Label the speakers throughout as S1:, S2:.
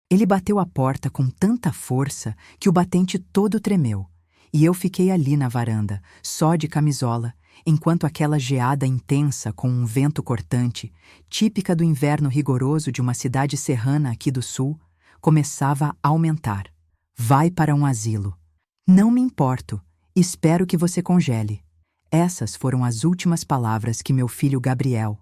S1: Ele bateu a porta com tanta força que o batente todo tremeu, e eu fiquei ali na varanda, só de camisola, enquanto aquela geada intensa com um vento cortante, típica do inverno rigoroso de uma cidade serrana aqui do sul, começava a aumentar. Vai para um asilo. Não me importo. Espero que você congele. Essas foram as últimas palavras que meu filho Gabriel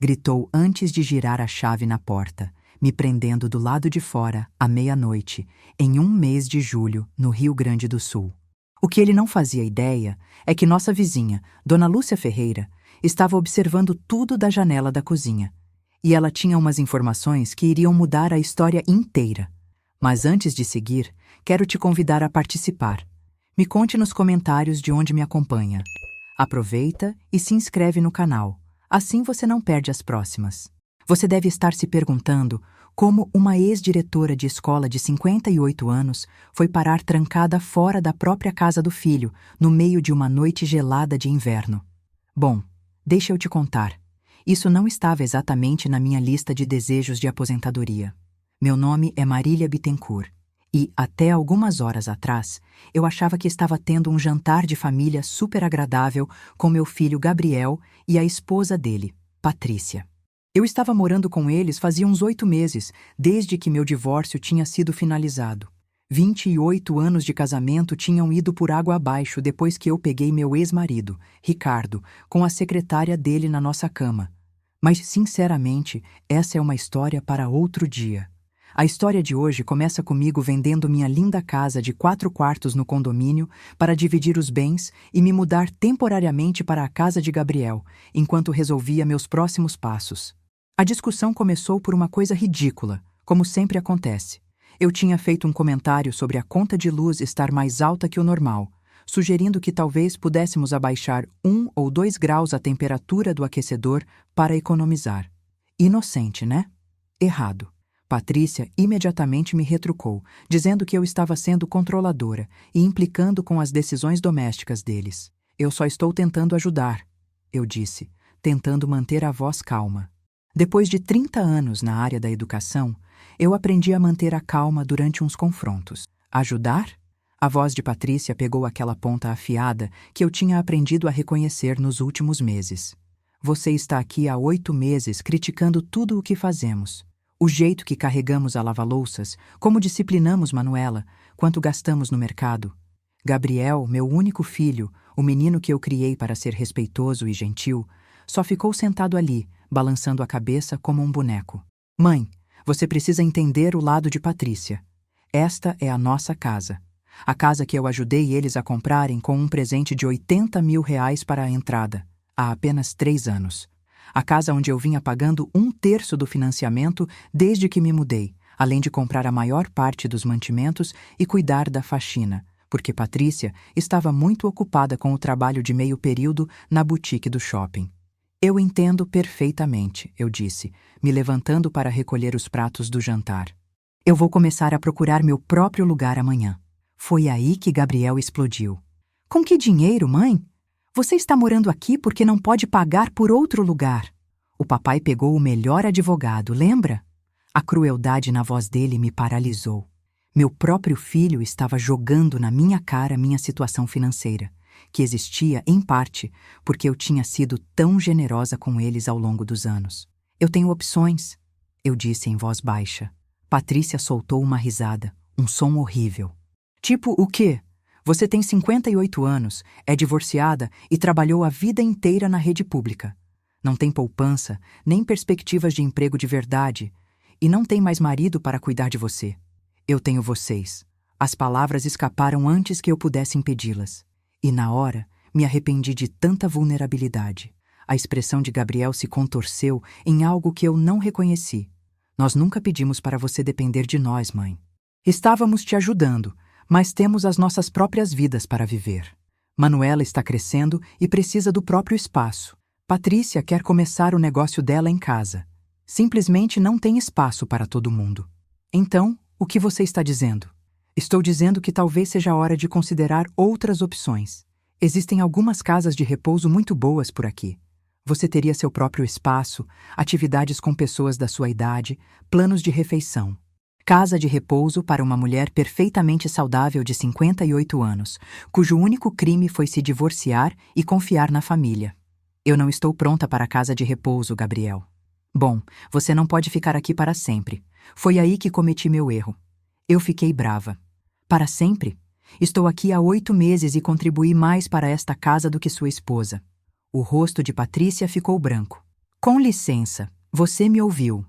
S1: gritou antes de girar a chave na porta, me prendendo do lado de fora à meia-noite, em 1 mês de julho, no Rio Grande do Sul. O que ele não fazia ideia é que nossa vizinha, Dona Lúcia Ferreira, estava observando tudo da janela da cozinha. E ela tinha umas informações que iriam mudar a história inteira. Mas antes de seguir, quero te convidar a participar. Me conte nos comentários de onde me acompanha. Aproveita e se inscreve no canal. Assim você não perde as próximas. Você deve estar se perguntando como uma ex-diretora de escola de 58 anos foi parar trancada fora da própria casa do filho, no meio de uma noite gelada de inverno. Bom, deixa eu te contar. Isso não estava exatamente na minha lista de desejos de aposentadoria. Meu nome é Marília Bittencourt. E, até algumas horas atrás, eu achava que estava tendo um jantar de família super agradável com meu filho Gabriel e a esposa dele, Patrícia. Eu estava morando com eles fazia uns 8 meses, desde que meu divórcio tinha sido finalizado. 28 anos de casamento tinham ido por água abaixo depois que eu peguei meu ex-marido, Ricardo, com a secretária dele na nossa cama. Mas, sinceramente, essa é uma história para outro dia. A história de hoje começa comigo vendendo minha linda casa de 4 quartos no condomínio para dividir os bens e me mudar temporariamente para a casa de Gabriel, enquanto resolvia meus próximos passos. A discussão começou por uma coisa ridícula, como sempre acontece. Eu tinha feito um comentário sobre a conta de luz estar mais alta que o normal, sugerindo que talvez pudéssemos abaixar 1 ou 2 graus a temperatura do aquecedor para economizar. Inocente, né? Errado. Patrícia imediatamente me retrucou, dizendo que eu estava sendo controladora e implicando com as decisões domésticas deles. Eu só estou tentando ajudar, eu disse, tentando manter a voz calma. Depois de 30 anos na área da educação, eu aprendi a manter a calma durante uns confrontos. Ajudar? A voz de Patrícia pegou aquela ponta afiada que eu tinha aprendido a reconhecer nos últimos meses. Você está aqui há 8 meses criticando tudo o que fazemos. O jeito que carregamos a lava-louças, como disciplinamos Manuela, quanto gastamos no mercado. Gabriel, meu único filho, o menino que eu criei para ser respeitoso e gentil, só ficou sentado ali, balançando a cabeça como um boneco. Mãe, você precisa entender o lado de Patrícia. Esta é a nossa casa. A casa que eu ajudei eles a comprarem com um presente de R$80 mil para a entrada, há apenas 3 anos. A casa onde eu vinha pagando 1/3 do financiamento desde que me mudei, além de comprar a maior parte dos mantimentos e cuidar da faxina, porque Patrícia estava muito ocupada com o trabalho de meio período na boutique do shopping. Eu entendo perfeitamente, eu disse, me levantando para recolher os pratos do jantar. Eu vou começar a procurar meu próprio lugar amanhã. Foi aí que Gabriel explodiu. Com que dinheiro, mãe? Você está morando aqui porque não pode pagar por outro lugar. O papai pegou o melhor advogado, lembra? A crueldade na voz dele me paralisou. Meu próprio filho estava jogando na minha cara minha situação financeira, que existia, em parte, porque eu tinha sido tão generosa com eles ao longo dos anos. Eu tenho opções, eu disse em voz baixa. Patrícia soltou uma risada, um som horrível. Tipo o quê? Você tem 58 anos, é divorciada e trabalhou a vida inteira na rede pública. Não tem poupança, nem perspectivas de emprego de verdade, e não tem mais marido para cuidar de você. Eu tenho vocês. As palavras escaparam antes que eu pudesse impedi-las. E na hora, me arrependi de tanta vulnerabilidade. A expressão de Gabriel se contorceu em algo que eu não reconheci. Nós nunca pedimos para você depender de nós, mãe. Estávamos te ajudando, mas temos as nossas próprias vidas para viver. Manuela está crescendo e precisa do próprio espaço. Patrícia quer começar o negócio dela em casa. Simplesmente não tem espaço para todo mundo. Então, o que você está dizendo? Estou dizendo que talvez seja a hora de considerar outras opções. Existem algumas casas de repouso muito boas por aqui. Você teria seu próprio espaço, atividades com pessoas da sua idade, planos de refeição. Casa de repouso para uma mulher perfeitamente saudável de 58 anos, cujo único crime foi se divorciar e confiar na família. Eu não estou pronta para a casa de repouso, Gabriel. Bom, você não pode ficar aqui para sempre. Foi aí que cometi meu erro. Eu fiquei brava. Para sempre? Estou aqui há 8 meses e contribuí mais para esta casa do que sua esposa. O rosto de Patrícia ficou branco. Com licença, você me ouviu.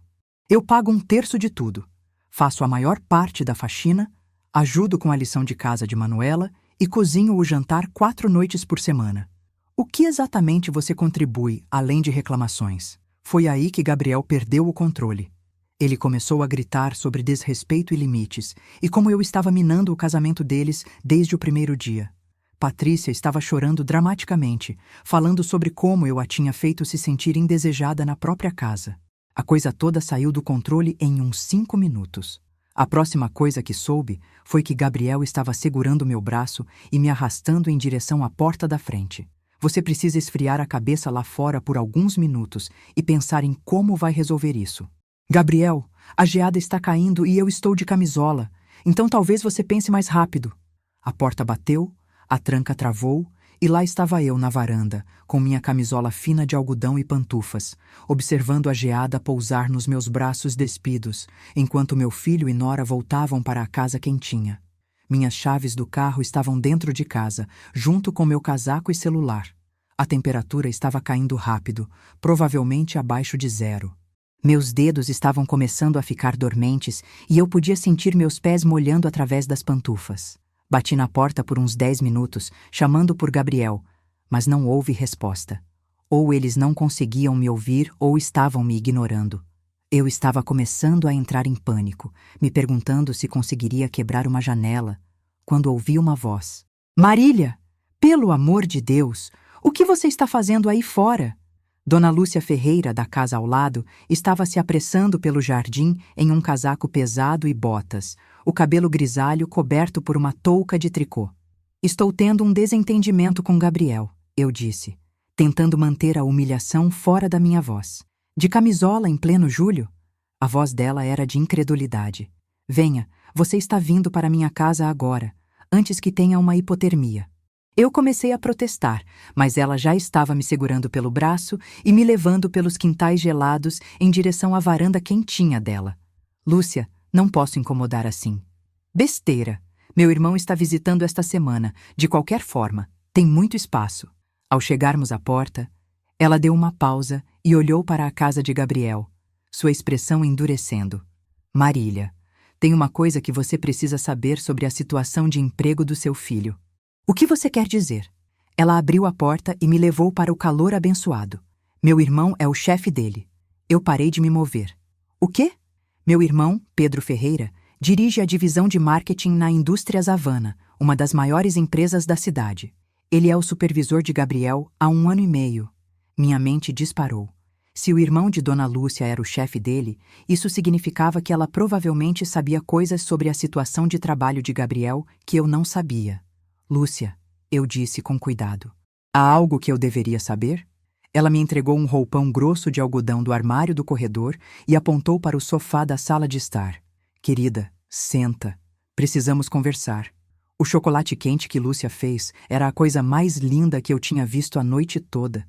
S1: Eu pago 1/3 de tudo. Faço a maior parte da faxina, ajudo com a lição de casa de Manuela e cozinho o jantar 4 noites por semana. O que exatamente você contribui, além de reclamações? Foi aí que Gabriel perdeu o controle. Ele começou a gritar sobre desrespeito e limites, e como eu estava minando o casamento deles desde o primeiro dia. Patrícia estava chorando dramaticamente, falando sobre como eu a tinha feito se sentir indesejada na própria casa. A coisa toda saiu do controle em uns 5 minutos. A próxima coisa que soube foi que Gabriel estava segurando meu braço e me arrastando em direção à porta da frente. Você precisa esfriar a cabeça lá fora por alguns minutos e pensar em como vai resolver isso. Gabriel, a geada está caindo e eu estou de camisola, então talvez você pense mais rápido. A porta bateu, a tranca travou e lá estava eu na varanda, com minha camisola fina de algodão e pantufas, observando a geada pousar nos meus braços despidos, enquanto meu filho e Nora voltavam para a casa quentinha. Minhas chaves do carro estavam dentro de casa, junto com meu casaco e celular. A temperatura estava caindo rápido, provavelmente abaixo de 0. Meus dedos estavam começando a ficar dormentes e eu podia sentir meus pés molhando através das pantufas. Bati na porta por uns 10 minutos, chamando por Gabriel, mas não houve resposta. Ou eles não conseguiam me ouvir ou estavam me ignorando. Eu estava começando a entrar em pânico, me perguntando se conseguiria quebrar uma janela, quando ouvi uma voz. Marília, pelo amor de Deus, o que você está fazendo aí fora? Dona Lúcia Ferreira, da casa ao lado, estava se apressando pelo jardim em um casaco pesado e botas, o cabelo grisalho coberto por uma touca de tricô. Estou tendo um desentendimento com Gabriel, eu disse, tentando manter a humilhação fora da minha voz. De camisola em pleno julho? A voz dela era de incredulidade. Venha, você está vindo para minha casa agora, antes que tenha uma hipotermia. Eu comecei a protestar, mas ela já estava me segurando pelo braço e me levando pelos quintais gelados em direção à varanda quentinha dela. Lúcia, não posso incomodar assim. Besteira. Meu irmão está visitando esta semana. De qualquer forma, tem muito espaço. Ao chegarmos à porta, ela deu uma pausa e olhou para a casa de Gabriel, sua expressão endurecendo. Marília, tem uma coisa que você precisa saber sobre a situação de emprego do seu filho. O que você quer dizer? Ela abriu a porta e me levou para o calor abençoado. Meu irmão é o chefe dele. Eu parei de me mover. O quê? Meu irmão, Pedro Ferreira, dirige a divisão de marketing na Indústrias Havana, uma das maiores empresas da cidade. Ele é o supervisor de Gabriel há 1 ano e meio. Minha mente disparou. Se o irmão de Dona Lúcia era o chefe dele, isso significava que ela provavelmente sabia coisas sobre a situação de trabalho de Gabriel que eu não sabia. Lúcia, eu disse com cuidado. Há algo que eu deveria saber? Ela me entregou um roupão grosso de algodão do armário do corredor e apontou para o sofá da sala de estar. Querida, senta. Precisamos conversar. O chocolate quente que Lúcia fez era a coisa mais linda que eu tinha visto a noite toda.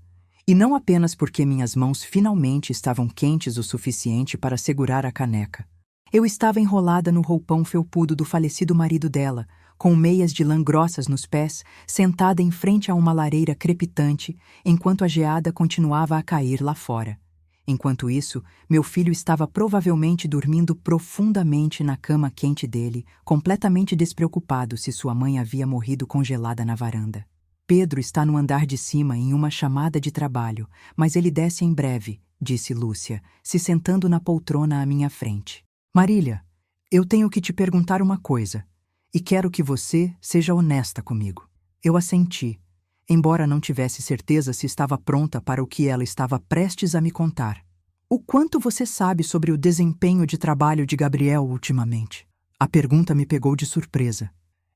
S1: E não apenas porque minhas mãos finalmente estavam quentes o suficiente para segurar a caneca. Eu estava enrolada no roupão felpudo do falecido marido dela, com meias de lã grossas nos pés, sentada em frente a uma lareira crepitante, enquanto a geada continuava a cair lá fora. Enquanto isso, meu filho estava provavelmente dormindo profundamente na cama quente dele, completamente despreocupado se sua mãe havia morrido congelada na varanda. Pedro está no andar de cima em uma chamada de trabalho, mas ele desce em breve, disse Lúcia, se sentando na poltrona à minha frente. Marília, eu tenho que te perguntar uma coisa. E quero que você seja honesta comigo. Eu assenti, embora não tivesse certeza se estava pronta para o que ela estava prestes a me contar. O quanto você sabe sobre o desempenho de trabalho de Gabriel ultimamente? A pergunta me pegou de surpresa.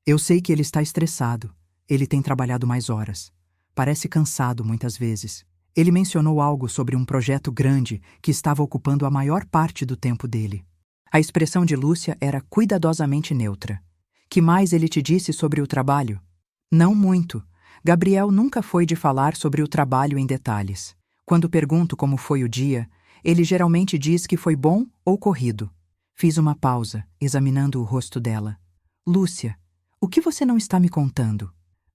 S1: Eu sei que ele está estressado. Ele tem trabalhado mais horas. Parece cansado muitas vezes. Ele mencionou algo sobre um projeto grande que estava ocupando a maior parte do tempo dele. A expressão de Lúcia era cuidadosamente neutra. Que mais ele te disse sobre o trabalho? Não muito. Gabriel nunca foi de falar sobre o trabalho em detalhes. Quando pergunto como foi o dia, ele geralmente diz que foi bom ou corrido. Fiz uma pausa, examinando o rosto dela. Lúcia, o que você não está me contando?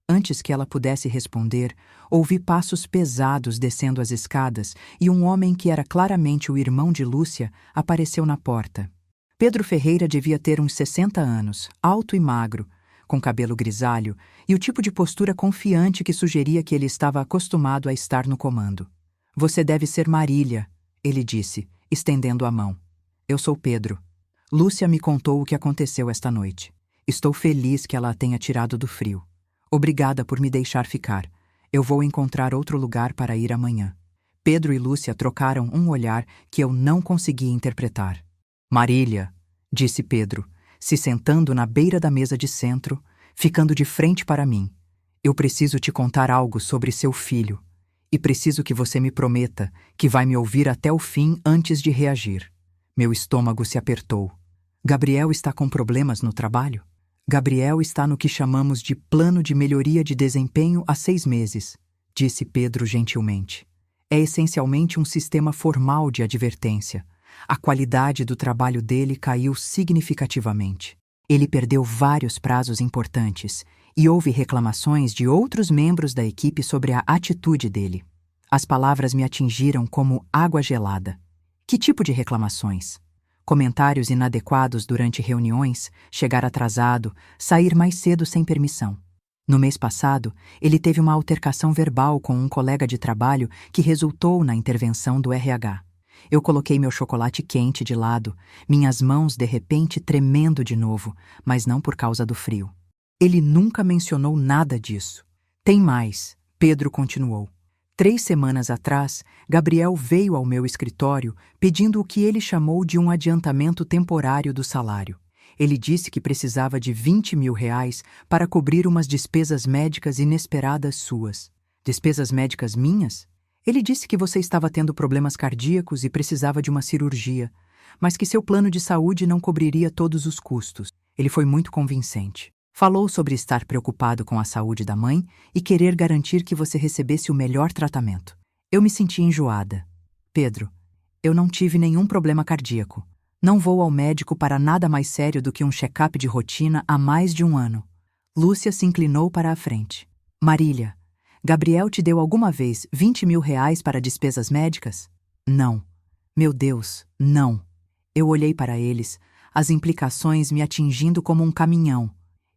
S1: Antes que ela pudesse responder, ouvi passos pesados descendo as escadas e um homem que era claramente o irmão de Lúcia apareceu na porta. Pedro Ferreira devia ter uns 60 anos, alto e magro, com cabelo grisalho e o tipo de postura confiante que sugeria que ele estava acostumado a estar no comando. Você deve ser Marília, ele disse, estendendo a mão. Eu sou Pedro. Lúcia me contou o que aconteceu esta noite. Estou feliz que ela a tenha tirado do frio. Obrigada por me deixar ficar. Eu vou encontrar outro lugar para ir amanhã. Pedro e Lúcia trocaram um olhar que eu não consegui interpretar. Marília, disse Pedro, se sentando na beira da mesa de centro, ficando de frente para mim. Eu preciso te contar algo sobre seu filho. E preciso que você me prometa que vai me ouvir até o fim antes de reagir. Meu estômago se apertou. Gabriel está com problemas no trabalho? Gabriel está no que chamamos de plano de melhoria de desempenho há 6 meses, disse Pedro gentilmente. É essencialmente um sistema formal de advertência. A qualidade do trabalho dele caiu significativamente. Ele perdeu vários prazos importantes e houve reclamações de outros membros da equipe sobre a atitude dele. As palavras me atingiram como água gelada. Que tipo de reclamações? Comentários inadequados durante reuniões, chegar atrasado, sair mais cedo sem permissão. No mês passado, ele teve uma altercação verbal com um colega de trabalho que resultou na intervenção do RH. Eu coloquei meu chocolate quente de lado, minhas mãos de repente tremendo de novo, mas não por causa do frio. Ele nunca mencionou nada disso. Tem mais, Pedro continuou. 3 semanas atrás, Gabriel veio ao meu escritório pedindo o que ele chamou de um adiantamento temporário do salário. Ele disse que precisava de R$ 20.000 para cobrir umas despesas médicas inesperadas suas. Despesas médicas minhas? Ele disse que você estava tendo problemas cardíacos e precisava de uma cirurgia, mas que seu plano de saúde não cobriria todos os custos. Ele foi muito convincente. Falou sobre estar preocupado com a saúde da mãe e querer garantir que você recebesse o melhor tratamento. Eu me senti enjoada. Pedro, eu não tive nenhum problema cardíaco. Não vou ao médico para nada mais sério do que um check-up de rotina há mais de 1 ano. Lúcia se inclinou para a frente. Marília, Gabriel te deu alguma vez R$ 20.000 para despesas médicas? Não. Meu Deus, não. Eu olhei para eles, as implicações me atingindo como um caminhão.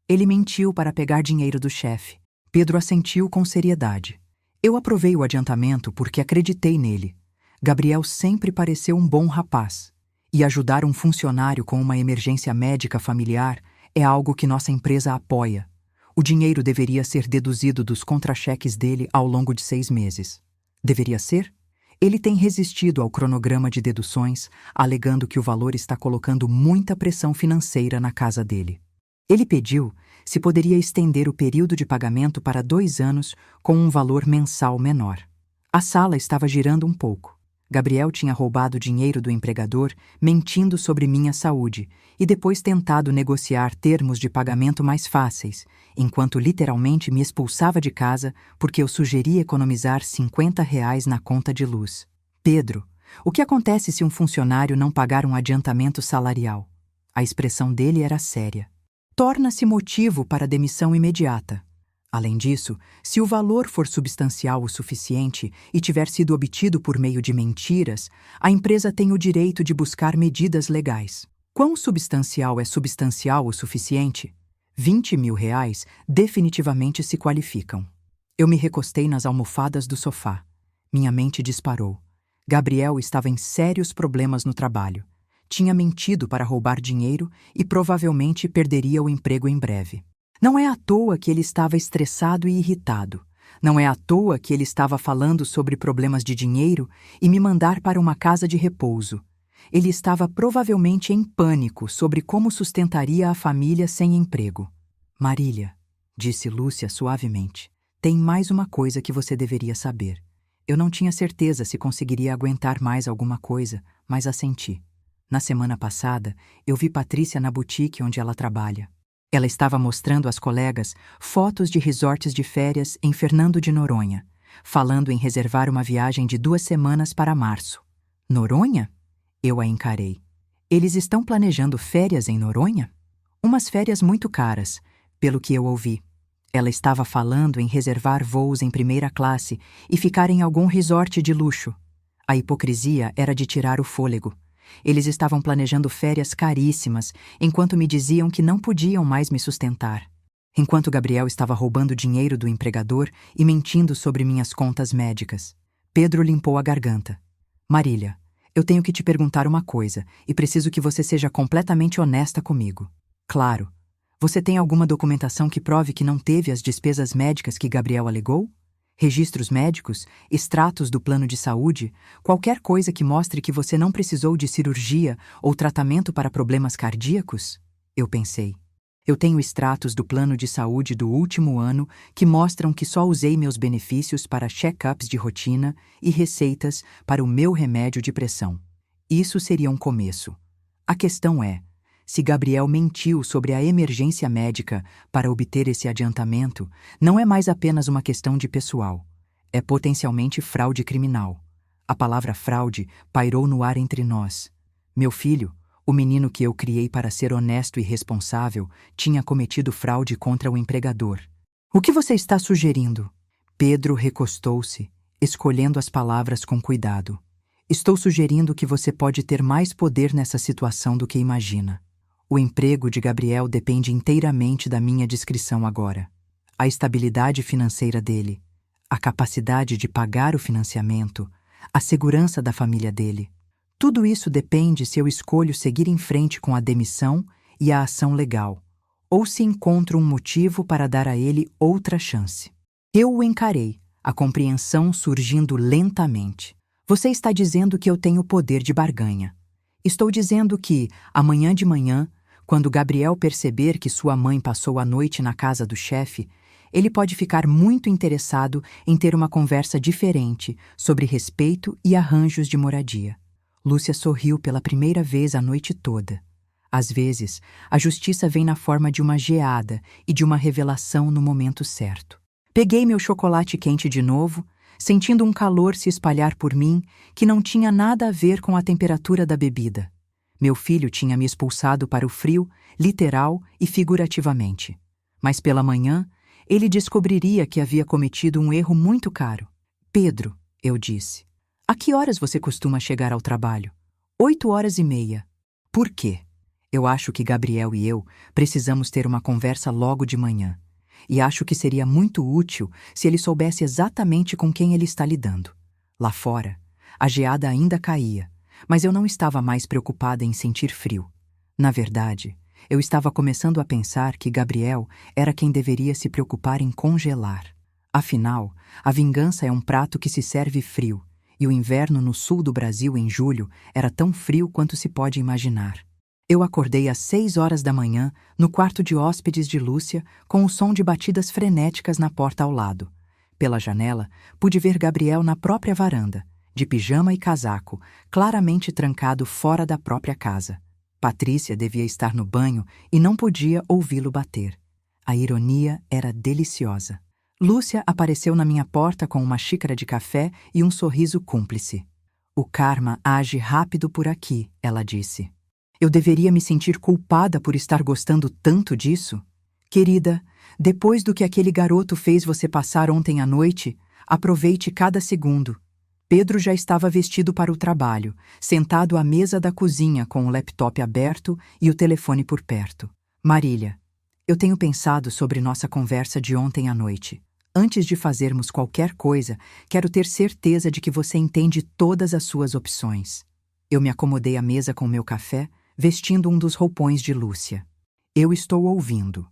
S1: Ele mentiu para pegar dinheiro do chefe. Pedro assentiu com seriedade. Eu aprovei o adiantamento porque acreditei nele. Gabriel sempre pareceu um bom rapaz. E ajudar um funcionário com uma emergência médica familiar é algo que nossa empresa apoia. O dinheiro deveria ser deduzido dos contra-cheques dele ao longo de 6 meses. Deveria ser? Ele tem resistido ao cronograma de deduções, alegando que o valor está colocando muita pressão financeira na casa dele. Ele pediu se poderia estender o período de pagamento para 2 anos com um valor mensal menor. A sala estava girando um pouco. Gabriel tinha roubado dinheiro do empregador, mentindo sobre minha saúde, e depois tentado negociar termos de pagamento mais fáceis, enquanto literalmente me expulsava de casa porque eu sugeri economizar R$ 50 na conta de luz. Pedro, o que acontece se um funcionário não pagar um adiantamento salarial? A expressão dele era séria. Torna-se motivo para demissão imediata. Além disso, se o valor for substancial o suficiente e tiver sido obtido por meio de mentiras, a empresa tem o direito de buscar medidas legais. Quão substancial é substancial o suficiente? R$ 20.000 definitivamente se qualificam. Eu me recostei nas almofadas do sofá. Minha mente disparou. Gabriel estava em sérios problemas no trabalho. Tinha mentido para roubar dinheiro e provavelmente perderia o emprego em breve. Não é à toa que ele estava estressado e irritado. Não é à toa que ele estava falando sobre problemas de dinheiro e me mandar para uma casa de repouso. Ele estava provavelmente em pânico sobre como sustentaria a família sem emprego. Marília, disse Lúcia suavemente, tem mais uma coisa que você deveria saber. Eu não tinha certeza se conseguiria aguentar mais alguma coisa, mas assenti. Na semana passada, eu vi Patrícia na boutique onde ela trabalha. Ela estava mostrando às colegas fotos de resorts de férias em Fernando de Noronha, falando em reservar uma viagem de 2 semanas para março. Noronha? Eu a encarei. Eles estão planejando férias em Noronha? Umas férias muito caras, pelo que eu ouvi. Ela estava falando em reservar voos em primeira classe e ficar em algum resort de luxo. A hipocrisia era de tirar o fôlego. Eles estavam planejando férias caríssimas, enquanto me diziam que não podiam mais me sustentar. Enquanto Gabriel estava roubando dinheiro do empregador e mentindo sobre minhas contas médicas. Pedro limpou a garganta. Marília, eu tenho que te perguntar uma coisa e preciso que você seja completamente honesta comigo. Claro. Você tem alguma documentação que prove que não teve as despesas médicas que Gabriel alegou? Registros médicos, extratos do plano de saúde, qualquer coisa que mostre que você não precisou de cirurgia ou tratamento para problemas cardíacos? Eu pensei. Eu tenho extratos do plano de saúde do último ano que mostram que só usei meus benefícios para check-ups de rotina e receitas para o meu remédio de pressão. Isso seria um começo. A questão é, se Gabriel mentiu sobre a emergência médica para obter esse adiantamento, não é mais apenas uma questão de pessoal. É potencialmente fraude criminal. A palavra fraude pairou no ar entre nós. Meu filho, o menino que eu criei para ser honesto e responsável, tinha cometido fraude contra o empregador. O que você está sugerindo? Pedro recostou-se, escolhendo as palavras com cuidado. Estou sugerindo que você pode ter mais poder nessa situação do que imagina. O emprego de Gabriel depende inteiramente da minha discrição agora. A estabilidade financeira dele, a capacidade de pagar o financiamento, a segurança da família dele. Tudo isso depende se eu escolho seguir em frente com a demissão e a ação legal, ou se encontro um motivo para dar a ele outra chance. Eu o encarei, a compreensão surgindo lentamente. Você está dizendo que eu tenho poder de barganha. Estou dizendo que, amanhã de manhã, quando Gabriel perceber que sua mãe passou a noite na casa do chefe, ele pode ficar muito interessado em ter uma conversa diferente sobre respeito e arranjos de moradia. Lúcia sorriu pela primeira vez a noite toda. Às vezes, a justiça vem na forma de uma geada e de uma revelação no momento certo. Peguei meu chocolate quente de novo, sentindo um calor se espalhar por mim que não tinha nada a ver com a temperatura da bebida. Meu filho tinha me expulsado para o frio, literal e figurativamente. Mas pela manhã, ele descobriria que havia cometido um erro muito caro. Pedro, eu disse, a que horas você costuma chegar ao trabalho? 8h30. Por quê? Eu acho que Gabriel e eu precisamos ter uma conversa logo de manhã. E acho que seria muito útil se ele soubesse exatamente com quem ele está lidando. Lá fora, a geada ainda caía, mas eu não estava mais preocupada em sentir frio. Na verdade, eu estava começando a pensar que Gabriel era quem deveria se preocupar em congelar. Afinal, a vingança é um prato que se serve frio, e o inverno no sul do Brasil em julho era tão frio quanto se pode imaginar. Eu acordei às 6h da manhã, no quarto de hóspedes de Lúcia, com o som de batidas frenéticas na porta ao lado. Pela janela, pude ver Gabriel na própria varanda, de pijama e casaco, claramente trancado fora da própria casa. Patrícia devia estar no banho e não podia ouvi-lo bater. A ironia era deliciosa. Lúcia apareceu na minha porta com uma xícara de café e um sorriso cúmplice. O karma age rápido por aqui, ela disse. Eu deveria me sentir culpada por estar gostando tanto disso? Querida, depois do que aquele garoto fez você passar ontem à noite, aproveite cada segundo. Pedro já estava vestido para o trabalho, sentado à mesa da cozinha com o laptop aberto e o telefone por perto. Marília, eu tenho pensado sobre nossa conversa de ontem à noite. Antes de fazermos qualquer coisa, quero ter certeza de que você entende todas as suas opções. Eu me acomodei à mesa com meu café, vestindo um dos roupões de Lúcia. Eu estou ouvindo.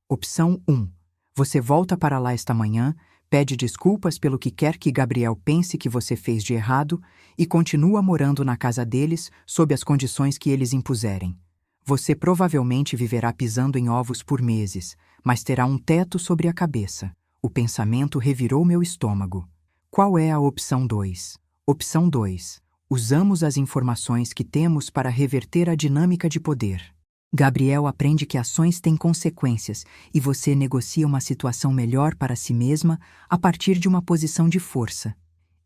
S1: Opção 1. Você volta para lá esta manhã, pede desculpas pelo que quer que Gabriel pense que você fez de errado e continua morando na casa deles sob as condições que eles impuserem. Você provavelmente viverá pisando em ovos por meses, mas terá um teto sobre a cabeça. O pensamento revirou meu estômago. Qual é a opção 2? Opção 2. Usamos as informações que temos para reverter a dinâmica de poder. Gabriel aprende que ações têm consequências e você negocia uma situação melhor para si mesma a partir de uma posição de força.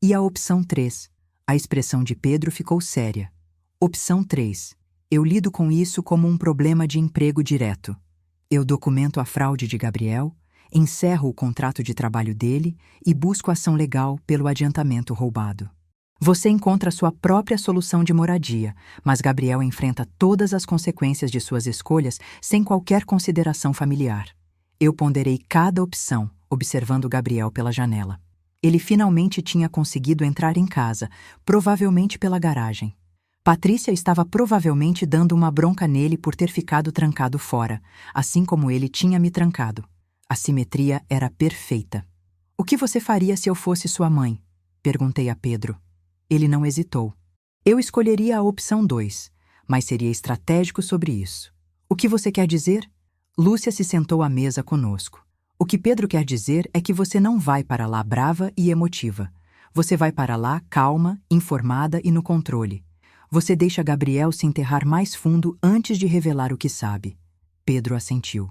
S1: E a opção 3. A expressão de Pedro ficou séria. Opção 3. Eu lido com isso como um problema de emprego direto. Eu documento a fraude de Gabriel, encerro o contrato de trabalho dele e busco ação legal pelo adiantamento roubado. Você encontra sua própria solução de moradia, mas Gabriel enfrenta todas as consequências de suas escolhas sem qualquer consideração familiar. Eu ponderei cada opção, observando Gabriel pela janela. Ele finalmente tinha conseguido entrar em casa, provavelmente pela garagem. Patrícia estava provavelmente dando uma bronca nele por ter ficado trancado fora, assim como ele tinha me trancado. A simetria era perfeita. O que você faria se eu fosse sua mãe? Perguntei a Pedro. Ele não hesitou. Eu escolheria a opção 2, mas seria estratégico sobre isso. O que você quer dizer? Lúcia se sentou à mesa conosco. O que Pedro quer dizer é que você não vai para lá brava e emotiva. Você vai para lá calma, informada e no controle. Você deixa Gabriel se enterrar mais fundo antes de revelar o que sabe. Pedro assentiu.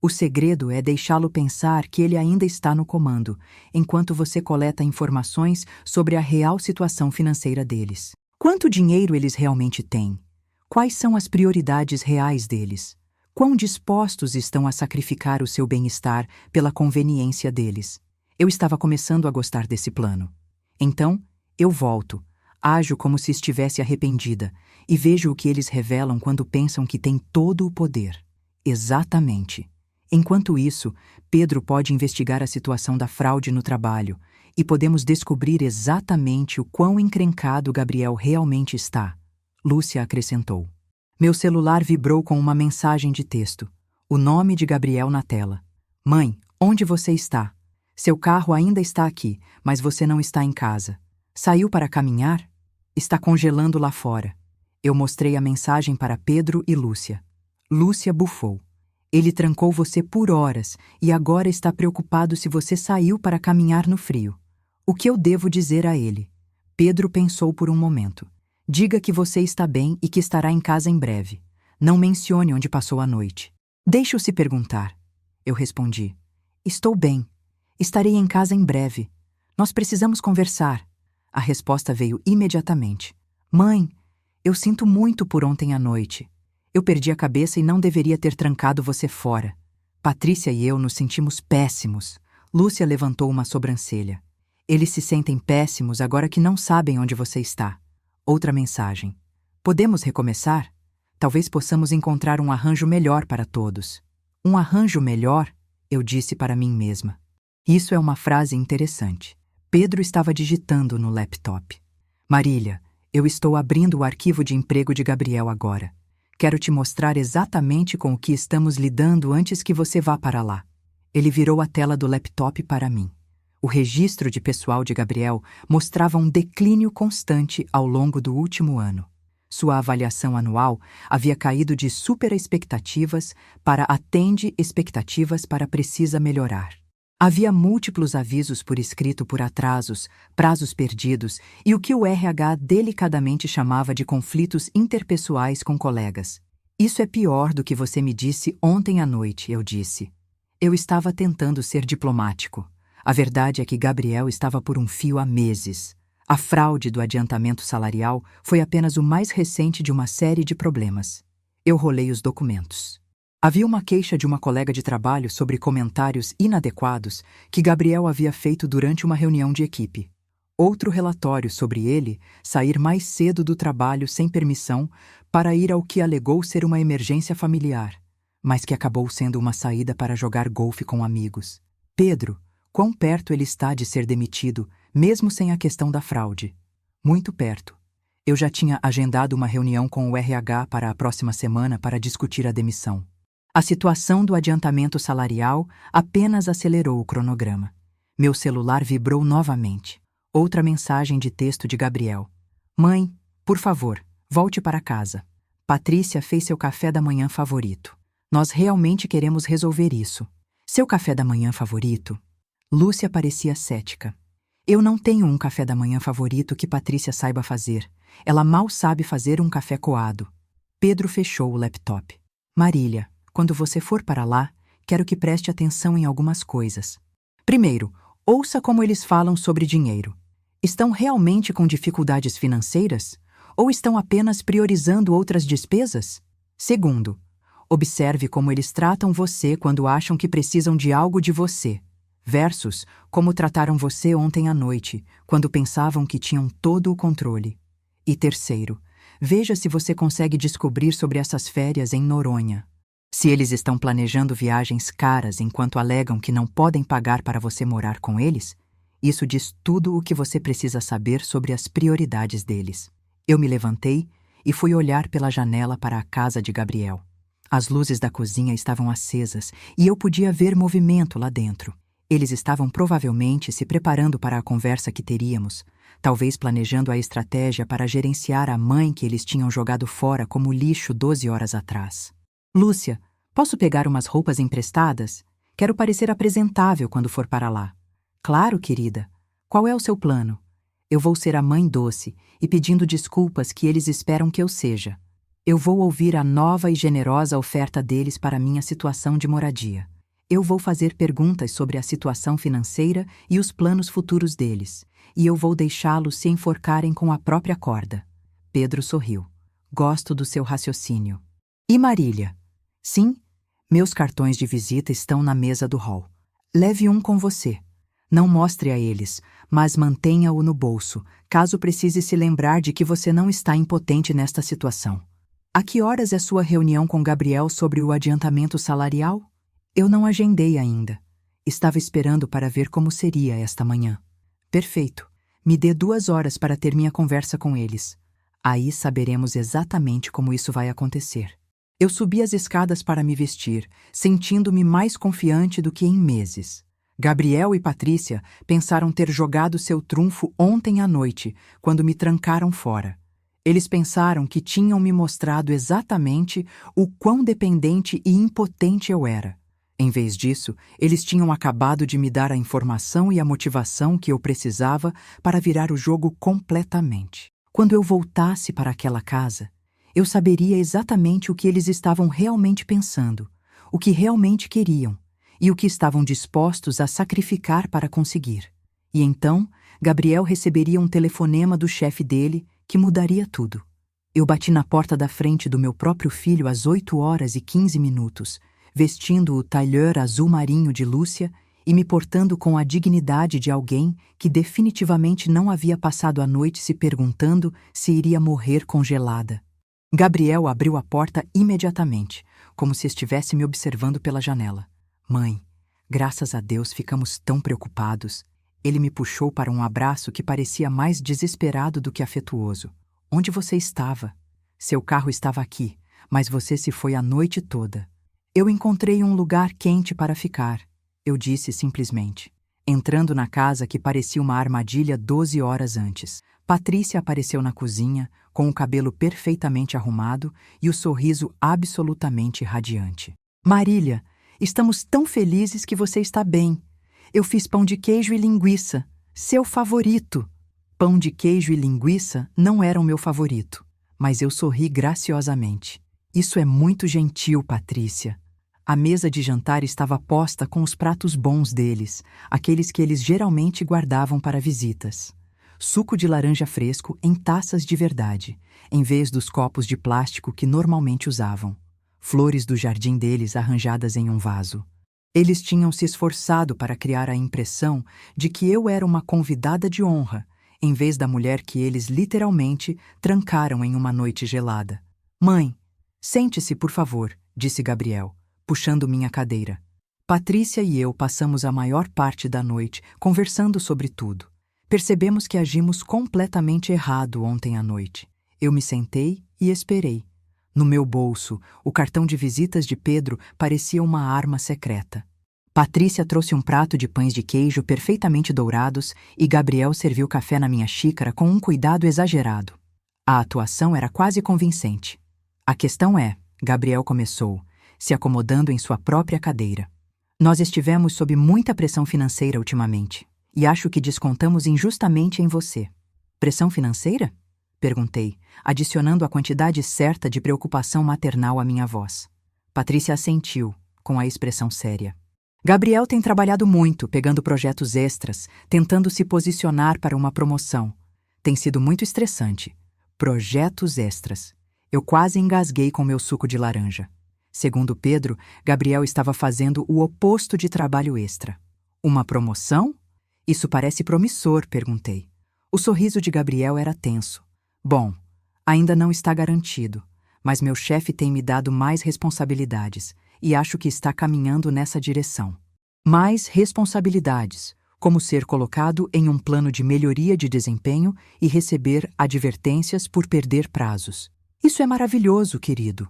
S1: O segredo é deixá-lo pensar que ele ainda está no comando, enquanto você coleta informações sobre a real situação financeira deles. Quanto dinheiro eles realmente têm? Quais são as prioridades reais deles? Quão dispostos estão a sacrificar o seu bem-estar pela conveniência deles? Eu estava começando a gostar desse plano. Então, eu volto, ajo como se estivesse arrependida, e vejo o que eles revelam quando pensam que têm todo o poder. Exatamente. Enquanto isso, Pedro pode investigar a situação da fraude no trabalho e podemos descobrir exatamente o quão encrencado Gabriel realmente está. Lúcia acrescentou. Meu celular vibrou com uma mensagem de texto. O nome de Gabriel na tela. Mãe, onde você está? Seu carro ainda está aqui, mas você não está em casa. Saiu para caminhar? Está congelando lá fora. Eu mostrei a mensagem para Pedro e Lúcia. Lúcia bufou. Ele trancou você por horas e agora está preocupado se você saiu para caminhar no frio. O que eu devo dizer a ele? Pedro pensou por um momento. Diga que você está bem e que estará em casa em breve. Não mencione onde passou a noite. Deixe-o se perguntar. Eu respondi. Estou bem. Estarei em casa em breve. Nós precisamos conversar. A resposta veio imediatamente. Mãe, eu sinto muito por ontem à noite. Eu perdi a cabeça e não deveria ter trancado você fora. Patrícia e eu nos sentimos péssimos. Lúcia levantou uma sobrancelha. Eles se sentem péssimos agora que não sabem onde você está. Outra mensagem. Podemos recomeçar? Talvez possamos encontrar um arranjo melhor para todos. Um arranjo melhor? Eu disse para mim mesma. Isso é uma frase interessante. Pedro estava digitando no laptop. Marília, eu estou abrindo o arquivo de emprego de Gabriel agora. Quero te mostrar exatamente com o que estamos lidando antes que você vá para lá. Ele virou a tela do laptop para mim. O registro de pessoal de Gabriel mostrava um declínio constante ao longo do último ano. Sua avaliação anual havia caído de superexpectativas para atende expectativas para precisa melhorar. Havia múltiplos avisos por escrito por atrasos, prazos perdidos e o que o RH delicadamente chamava de conflitos interpessoais com colegas. Isso é pior do que você me disse ontem à noite, eu disse. Eu estava tentando ser diplomático. A verdade é que Gabriel estava por um fio há meses. A fraude do adiantamento salarial foi apenas o mais recente de uma série de problemas. Eu rolei os documentos. Havia uma queixa de uma colega de trabalho sobre comentários inadequados que Gabriel havia feito durante uma reunião de equipe. Outro relatório sobre ele sair mais cedo do trabalho sem permissão para ir ao que alegou ser uma emergência familiar, mas que acabou sendo uma saída para jogar golfe com amigos. Pedro, quão perto ele está de ser demitido, mesmo sem a questão da fraude? Muito perto. Eu já tinha agendado uma reunião com o RH para a próxima semana para discutir a demissão. A situação do adiantamento salarial apenas acelerou o cronograma. Meu celular vibrou novamente. Outra mensagem de texto de Gabriel. Mãe, por favor, volte para casa. Patrícia fez seu café da manhã favorito. Nós realmente queremos resolver isso. Seu café da manhã favorito? Lúcia parecia cética. Eu não tenho um café da manhã favorito que Patrícia saiba fazer. Ela mal sabe fazer um café coado. Pedro fechou o laptop. Marília, quando você for para lá, quero que preste atenção em algumas coisas. Primeiro, ouça como eles falam sobre dinheiro. Estão realmente com dificuldades financeiras? Ou estão apenas priorizando outras despesas? Segundo, observe como eles tratam você quando acham que precisam de algo de você, versus como trataram você ontem à noite, quando pensavam que tinham todo o controle. E terceiro, veja se você consegue descobrir sobre essas férias em Noronha. Se eles estão planejando viagens caras enquanto alegam que não podem pagar para você morar com eles, isso diz tudo o que você precisa saber sobre as prioridades deles. Eu me levantei e fui olhar pela janela para a casa de Gabriel. As luzes da cozinha estavam acesas e eu podia ver movimento lá dentro. Eles estavam provavelmente se preparando para a conversa que teríamos, talvez planejando a estratégia para gerenciar a mãe que eles tinham jogado fora como lixo 12 horas atrás. Lúcia, posso pegar umas roupas emprestadas? Quero parecer apresentável quando for para lá. Claro, querida. Qual é o seu plano? Eu vou ser a mãe doce e pedindo desculpas que eles esperam que eu seja. Eu vou ouvir a nova e generosa oferta deles para minha situação de moradia. Eu vou fazer perguntas sobre a situação financeira e os planos futuros deles, e eu vou deixá-los se enforcarem com a própria corda. Pedro sorriu. Gosto do seu raciocínio. E Marília? Sim, meus cartões de visita estão na mesa do hall. Leve um com você. Não mostre a eles, mas mantenha-o no bolso, caso precise se lembrar de que você não está impotente nesta situação. A que horas é sua reunião com Gabriel sobre o adiantamento salarial? Eu não agendei ainda. Estava esperando para ver como seria esta manhã. Perfeito. Me dê 2 horas para ter minha conversa com eles. Aí saberemos exatamente como isso vai acontecer. Eu subi as escadas para me vestir, sentindo-me mais confiante do que em meses. Gabriel e Patrícia pensaram ter jogado seu trunfo ontem à noite, quando me trancaram fora. Eles pensaram que tinham me mostrado exatamente o quão dependente e impotente eu era. Em vez disso, eles tinham acabado de me dar a informação e a motivação que eu precisava para virar o jogo completamente. Quando eu voltasse para aquela casa, eu saberia exatamente o que eles estavam realmente pensando, o que realmente queriam e o que estavam dispostos a sacrificar para conseguir. E então, Gabriel receberia um telefonema do chefe dele que mudaria tudo. Eu bati na porta da frente do meu próprio filho às 8h15, vestindo o tailleur azul marinho de Lúcia e me portando com a dignidade de alguém que definitivamente não havia passado a noite se perguntando se iria morrer congelada. Gabriel abriu a porta imediatamente, como se estivesse me observando pela janela. Mãe, graças a Deus ficamos tão preocupados. Ele me puxou para um abraço que parecia mais desesperado do que afetuoso. Onde você estava? Seu carro estava aqui, mas você se foi a noite toda. Eu encontrei um lugar quente para ficar, eu disse simplesmente, entrando na casa que parecia uma armadilha 12 horas antes. Patrícia apareceu na cozinha, com o cabelo perfeitamente arrumado e o sorriso absolutamente radiante. Marília, estamos tão felizes que você está bem. Eu fiz pão de queijo e linguiça, seu favorito. Pão de queijo e linguiça não eram meu favorito, mas eu sorri graciosamente. Isso é muito gentil, Patrícia. A mesa de jantar estava posta com os pratos bons deles, aqueles que eles geralmente guardavam para visitas. Suco de laranja fresco em taças de verdade, em vez dos copos de plástico que normalmente usavam. Flores do jardim deles arranjadas em um vaso. Eles tinham se esforçado para criar a impressão de que eu era uma convidada de honra, em vez da mulher que eles literalmente trancaram em uma noite gelada. Mãe, sente-se, por favor, disse Gabriel, puxando minha cadeira. Patrícia e eu passamos a maior parte da noite conversando sobre tudo. Percebemos que agimos completamente errado ontem à noite. Eu me sentei e esperei. No meu bolso, o cartão de visitas de Pedro parecia uma arma secreta. Patrícia trouxe um prato de pães de queijo perfeitamente dourados e Gabriel serviu café na minha xícara com um cuidado exagerado. A atuação era quase convincente. A questão é, Gabriel começou, se acomodando em sua própria cadeira. Nós estivemos sob muita pressão financeira ultimamente, e acho que descontamos injustamente em você. Pressão financeira? Perguntei, adicionando a quantidade certa de preocupação maternal à minha voz. Patrícia assentiu, com a expressão séria. Gabriel tem trabalhado muito, pegando projetos extras, tentando se posicionar para uma promoção. Tem sido muito estressante. Projetos extras. Eu quase engasguei com meu suco de laranja. Segundo Pedro, Gabriel estava fazendo o oposto de trabalho extra. Uma promoção? Isso parece promissor, perguntei. O sorriso de Gabriel era tenso. Bom, ainda não está garantido, mas meu chefe tem me dado mais responsabilidades e acho que está caminhando nessa direção. Mais responsabilidades, como ser colocado em um plano de melhoria de desempenho e receber advertências por perder prazos. Isso é maravilhoso, querido.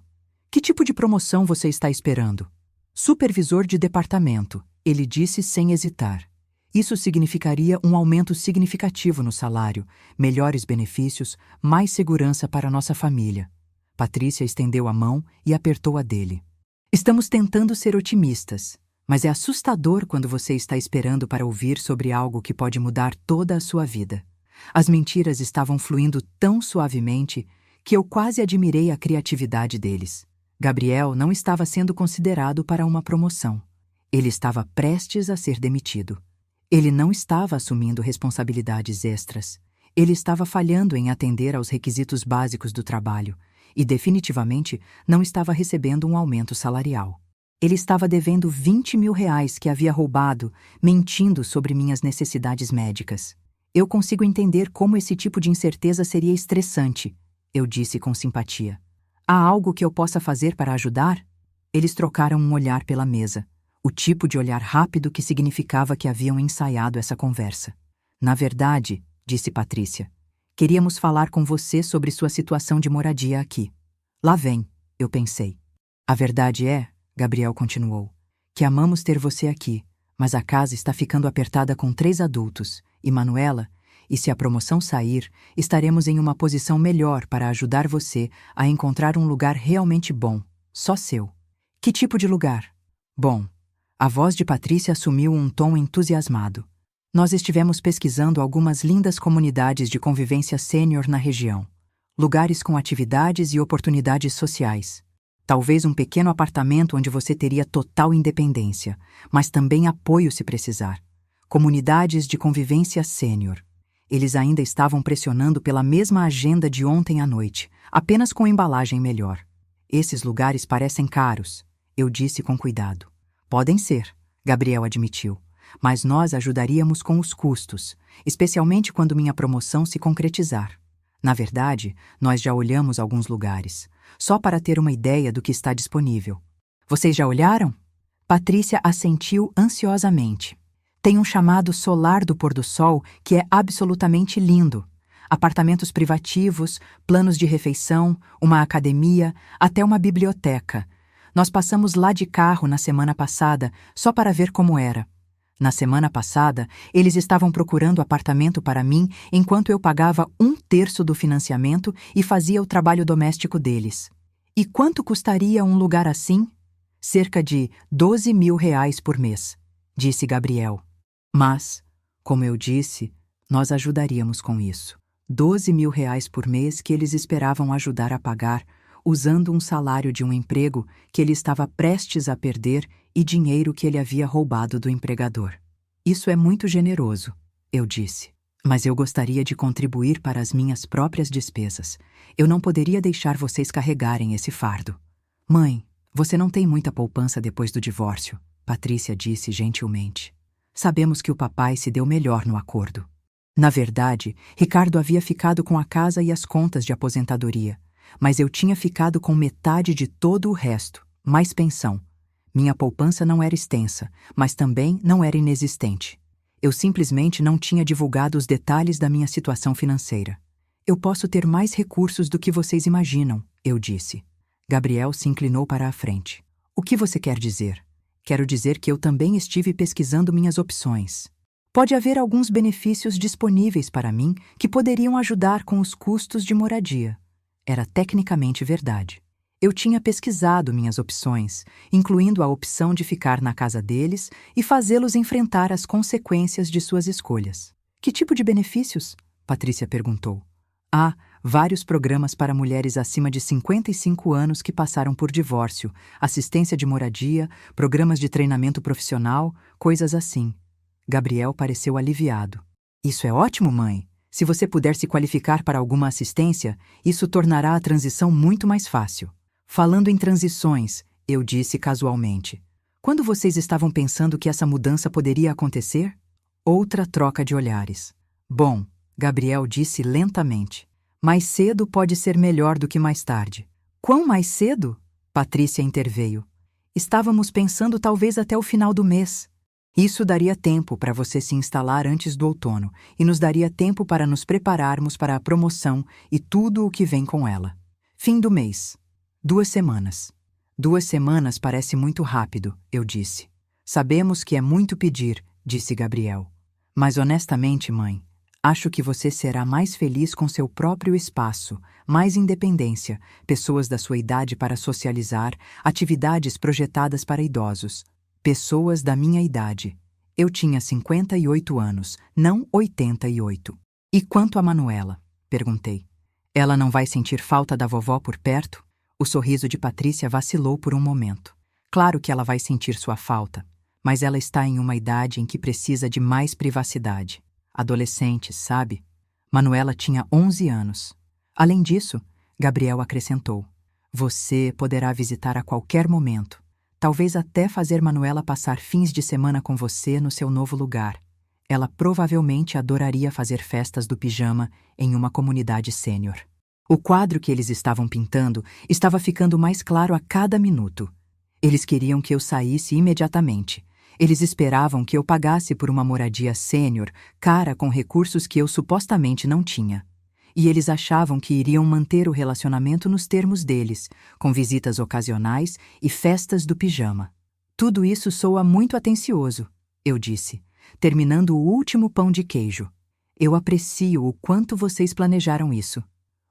S1: Que tipo de promoção você está esperando? Supervisor de departamento, ele disse sem hesitar. Isso significaria um aumento significativo no salário, melhores benefícios, mais segurança para nossa família. Patrícia estendeu a mão e apertou a dele. Estamos tentando ser otimistas, mas é assustador quando você está esperando para ouvir sobre algo que pode mudar toda a sua vida. As mentiras estavam fluindo tão suavemente que eu quase admirei a criatividade deles. Gabriel não estava sendo considerado para uma promoção. Ele estava prestes a ser demitido. Ele não estava assumindo responsabilidades extras. Ele estava falhando em atender aos requisitos básicos do trabalho e definitivamente não estava recebendo um aumento salarial. Ele estava devendo R$20 mil que havia roubado, mentindo sobre minhas necessidades médicas. Eu consigo entender como esse tipo de incerteza seria estressante, eu disse com simpatia. Há algo que eu possa fazer para ajudar? Eles trocaram um olhar pela mesa. O tipo de olhar rápido que significava que haviam ensaiado essa conversa. Na verdade, disse Patrícia, queríamos falar com você sobre sua situação de moradia aqui. Lá vem, eu pensei. A verdade é, Gabriel continuou, que amamos ter você aqui, mas a casa está ficando apertada com 3 adultos, e Manuela, e se a promoção sair, estaremos em uma posição melhor para ajudar você a encontrar um lugar realmente bom, só seu. Que tipo de lugar? Bom, a voz de Patrícia assumiu um tom entusiasmado. Nós estivemos pesquisando algumas lindas comunidades de convivência sênior na região. Lugares com atividades e oportunidades sociais. Talvez um pequeno apartamento onde você teria total independência, mas também apoio se precisar. Comunidades de convivência sênior. Eles ainda estavam pressionando pela mesma agenda de ontem à noite, apenas com embalagem melhor. Esses lugares parecem caros, eu disse com cuidado. Podem ser, Gabriel admitiu, mas nós ajudaríamos com os custos, especialmente quando minha promoção se concretizar. Na verdade, nós já olhamos alguns lugares, só para ter uma ideia do que está disponível. Vocês já olharam? Patrícia assentiu ansiosamente. Tem um chamado Solar do Pôr do Sol que é absolutamente lindo. Apartamentos privativos, planos de refeição, uma academia, até uma biblioteca. Nós passamos lá de carro na semana passada, só para ver como era. Na semana passada, eles estavam procurando apartamento para mim enquanto eu pagava 1/3 do financiamento e fazia o trabalho doméstico deles. E quanto custaria um lugar assim? Cerca de R$12 mil por mês, disse Gabriel. Mas, como eu disse, nós ajudaríamos com isso. R$12 mil por mês que eles esperavam ajudar a pagar, usando um salário de um emprego que ele estava prestes a perder e dinheiro que ele havia roubado do empregador. Isso é muito generoso, eu disse. Mas eu gostaria de contribuir para as minhas próprias despesas. Eu não poderia deixar vocês carregarem esse fardo. Mãe, você não tem muita poupança depois do divórcio, Patrícia disse gentilmente. Sabemos que o papai se deu melhor no acordo. Na verdade, Ricardo havia ficado com a casa e as contas de aposentadoria, mas eu tinha ficado com metade de todo o resto, mais pensão. Minha poupança não era extensa, mas também não era inexistente. Eu simplesmente não tinha divulgado os detalhes da minha situação financeira. Eu posso ter mais recursos do que vocês imaginam, eu disse. Gabriel se inclinou para a frente. O que você quer dizer? Quero dizer que eu também estive pesquisando minhas opções. Pode haver alguns benefícios disponíveis para mim que poderiam ajudar com os custos de moradia. Era tecnicamente verdade. Eu tinha pesquisado minhas opções, incluindo a opção de ficar na casa deles e fazê-los enfrentar as consequências de suas escolhas. Que tipo de benefícios? Patrícia perguntou. vários programas para mulheres acima de 55 anos que passaram por divórcio, assistência de moradia, programas de treinamento profissional, coisas assim. Gabriel pareceu aliviado. Isso é ótimo, mãe. Se você puder se qualificar para alguma assistência, isso tornará a transição muito mais fácil. Falando em transições, eu disse casualmente. Quando vocês estavam pensando que essa mudança poderia acontecer? Outra troca de olhares. Bom, Gabriel disse lentamente. Mais cedo pode ser melhor do que mais tarde. Quão mais cedo? Patrícia interveio. Estávamos pensando talvez até o final do mês. Isso daria tempo para você se instalar antes do outono e nos daria tempo para nos prepararmos para a promoção e tudo o que vem com ela. Fim do mês. 2 semanas. 2 semanas parece muito rápido, eu disse. Sabemos que é muito pedir, disse Gabriel. Mas honestamente, mãe, acho que você será mais feliz com seu próprio espaço, mais independência, pessoas da sua idade para socializar, atividades projetadas para idosos. Pessoas da minha idade. Eu tinha 58 anos, não 88. E quanto a Manuela? Perguntei. Ela não vai sentir falta da vovó por perto? O sorriso de Patrícia vacilou por um momento. Claro que ela vai sentir sua falta, mas ela está em uma idade em que precisa de mais privacidade. Adolescente, sabe? Manuela tinha 11 anos. Além disso, Gabriel acrescentou, você poderá visitar a qualquer momento. Talvez até fazer Manuela passar fins de semana com você no seu novo lugar. Ela provavelmente adoraria fazer festas do pijama em uma comunidade sênior. O quadro que eles estavam pintando estava ficando mais claro a cada minuto. Eles queriam que eu saísse imediatamente. Eles esperavam que eu pagasse por uma moradia sênior, cara com recursos que eu supostamente não tinha. E eles achavam que iriam manter o relacionamento nos termos deles, com visitas ocasionais e festas do pijama. Tudo isso soa muito atencioso, eu disse, terminando o último pão de queijo. Eu aprecio o quanto vocês planejaram isso.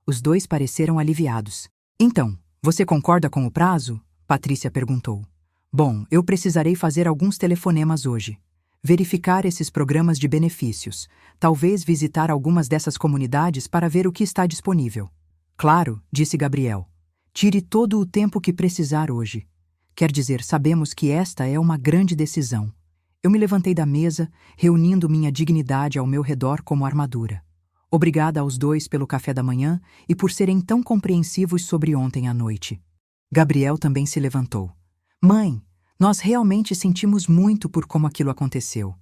S1: Os dois pareceram aliviados. Então, você concorda com o prazo? Patrícia perguntou. Bom, eu precisarei fazer alguns telefonemas hoje. Verificar esses programas de benefícios, talvez visitar algumas dessas comunidades para ver o que está disponível. Claro, disse Gabriel. Tire todo o tempo que precisar hoje. Quer dizer, sabemos que esta é uma grande decisão. Eu me levantei da mesa, reunindo minha dignidade ao meu redor como armadura. Obrigada aos dois pelo café da manhã e por serem tão compreensivos sobre ontem à noite. Gabriel também se levantou. Mãe, nós realmente sentimos muito por como aquilo aconteceu.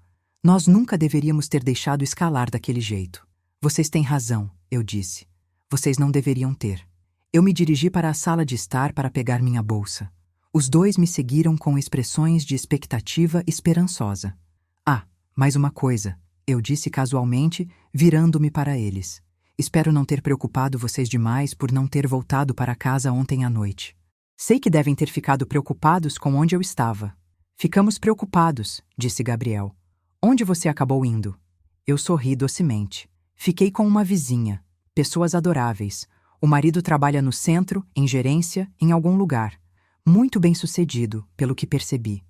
S1: Nós nunca deveríamos ter deixado escalar daquele jeito. Vocês têm razão, eu disse. Vocês não deveriam ter. Eu me dirigi para a sala de estar para pegar minha bolsa. Os dois me seguiram com expressões de expectativa esperançosa. Ah, mais uma coisa, eu disse casualmente, virando-me para eles. Espero não ter preocupado vocês demais por não ter voltado para casa ontem à noite. Sei que devem ter ficado preocupados com onde eu estava. Ficamos preocupados, disse Gabriel. Onde você acabou indo? Eu sorri docemente. Fiquei com uma vizinha. Pessoas adoráveis. O marido trabalha no centro, em gerência, em algum lugar. Muito bem-sucedido, pelo que percebi.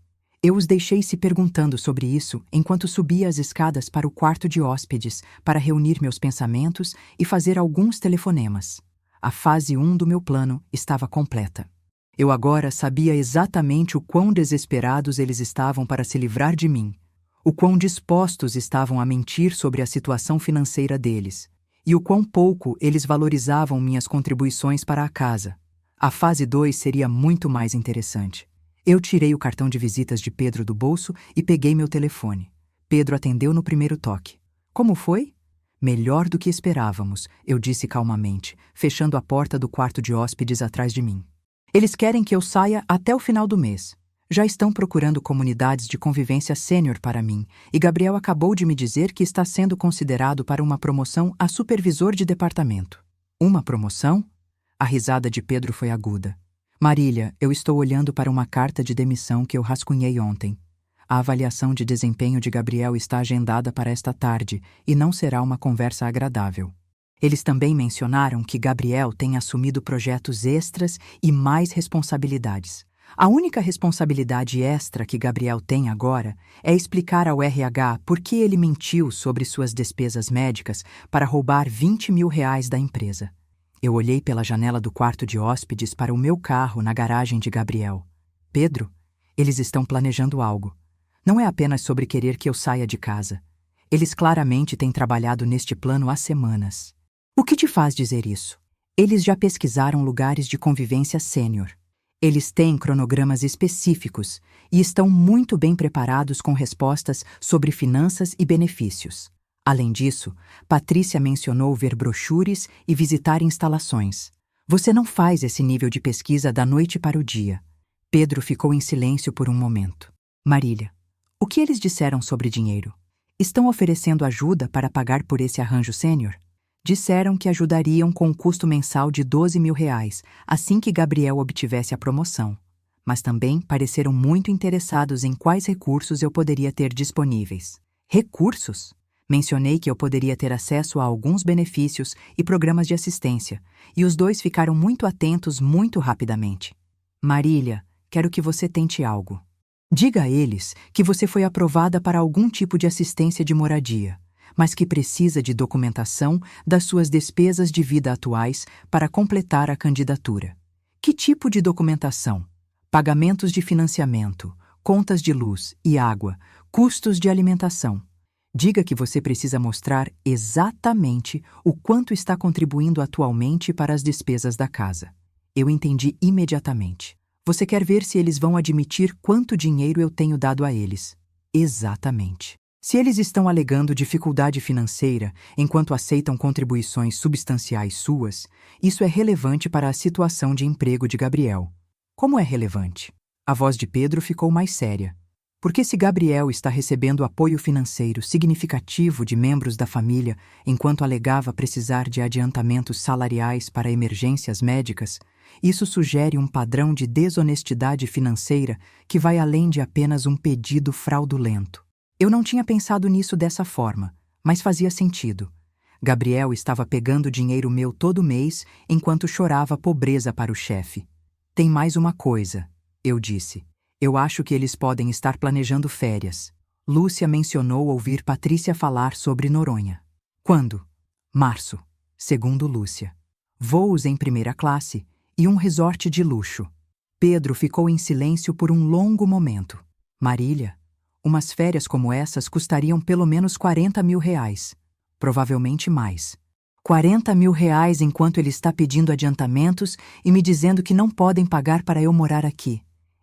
S1: Eu os deixei se perguntando sobre isso enquanto subia as escadas para o quarto de hóspedes para reunir meus pensamentos e fazer alguns telefonemas. A fase 1 do meu plano estava completa. Eu agora sabia exatamente o quão desesperados eles estavam para se livrar de mim, o quão dispostos estavam a mentir sobre a situação financeira deles, e o quão pouco eles valorizavam minhas contribuições para a casa. A fase 2 seria muito mais interessante. Eu tirei o cartão de visitas de Pedro do bolso e peguei meu telefone. Pedro atendeu no primeiro toque. Como foi? Melhor do que esperávamos, eu disse calmamente, fechando a porta do quarto de hóspedes atrás de mim. Eles querem que eu saia até o final do mês. Já estão procurando comunidades de convivência sênior para mim, e Gabriel acabou de me dizer que está sendo considerado para uma promoção a supervisor de departamento. Uma promoção? A risada de Pedro foi aguda. Marília, eu estou olhando para uma carta de demissão que eu rascunhei ontem. A avaliação de desempenho de Gabriel está agendada para esta tarde e não será uma conversa agradável. Eles também mencionaram que Gabriel tem assumido projetos extras e mais responsabilidades. A única responsabilidade extra que Gabriel tem agora é explicar ao RH por que ele mentiu sobre suas despesas médicas para roubar R$ 20 mil da empresa. Eu olhei pela janela do quarto de hóspedes para o meu carro na garagem de Gabriel. Pedro, eles estão planejando algo. Não é apenas sobre querer que eu saia de casa. Eles claramente têm trabalhado neste plano há semanas. O que te faz dizer isso? Eles já pesquisaram lugares de convivência sênior. Eles têm cronogramas específicos e estão muito bem preparados com respostas sobre finanças e benefícios. Além disso, Patrícia mencionou ver brochures e visitar instalações. Você não faz esse nível de pesquisa da noite para o dia. Pedro ficou em silêncio por um momento. Marília, o que eles disseram sobre dinheiro? Estão oferecendo ajuda para pagar por esse arranjo sênior? Disseram que ajudariam com um custo mensal de R$ 12.000 assim que Gabriel obtivesse a promoção. Mas também pareceram muito interessados em quais recursos eu poderia ter disponíveis. Recursos? Mencionei que eu poderia ter acesso a alguns benefícios e programas de assistência, e os dois ficaram muito atentos muito rapidamente. Marília, quero que você tente algo. Diga a eles que você foi aprovada para algum tipo de assistência de moradia, mas que precisa de documentação das suas despesas de vida atuais para completar a candidatura. Que tipo de documentação? Pagamentos de financiamento, contas de luz e água, custos de alimentação. Diga que você precisa mostrar exatamente o quanto está contribuindo atualmente para as despesas da casa. Eu entendi imediatamente. Você quer ver se eles vão admitir quanto dinheiro eu tenho dado a eles. Exatamente. Se eles estão alegando dificuldade financeira enquanto aceitam contribuições substanciais suas, isso é relevante para a situação de emprego de Gabriel. Como é relevante? A voz de Pedro ficou mais séria. Porque se Gabriel está recebendo apoio financeiro significativo de membros da família enquanto alegava precisar de adiantamentos salariais para emergências médicas, isso sugere um padrão de desonestidade financeira que vai além de apenas um pedido fraudulento. Eu não tinha pensado nisso dessa forma, mas fazia sentido. Gabriel estava pegando dinheiro meu todo mês enquanto chorava pobreza para o chefe. Tem mais uma coisa, eu disse. Eu acho que eles podem estar planejando férias. Lúcia mencionou ouvir Patrícia falar sobre Noronha. Quando? Março, segundo Lúcia. Voos em primeira classe e um resort de luxo. Pedro ficou em silêncio por um longo momento. Marília, umas férias como essas custariam pelo menos R$ 40.000. Provavelmente mais. R$ 40.000 enquanto ele está pedindo adiantamentos e me dizendo que não podem pagar para eu morar aqui.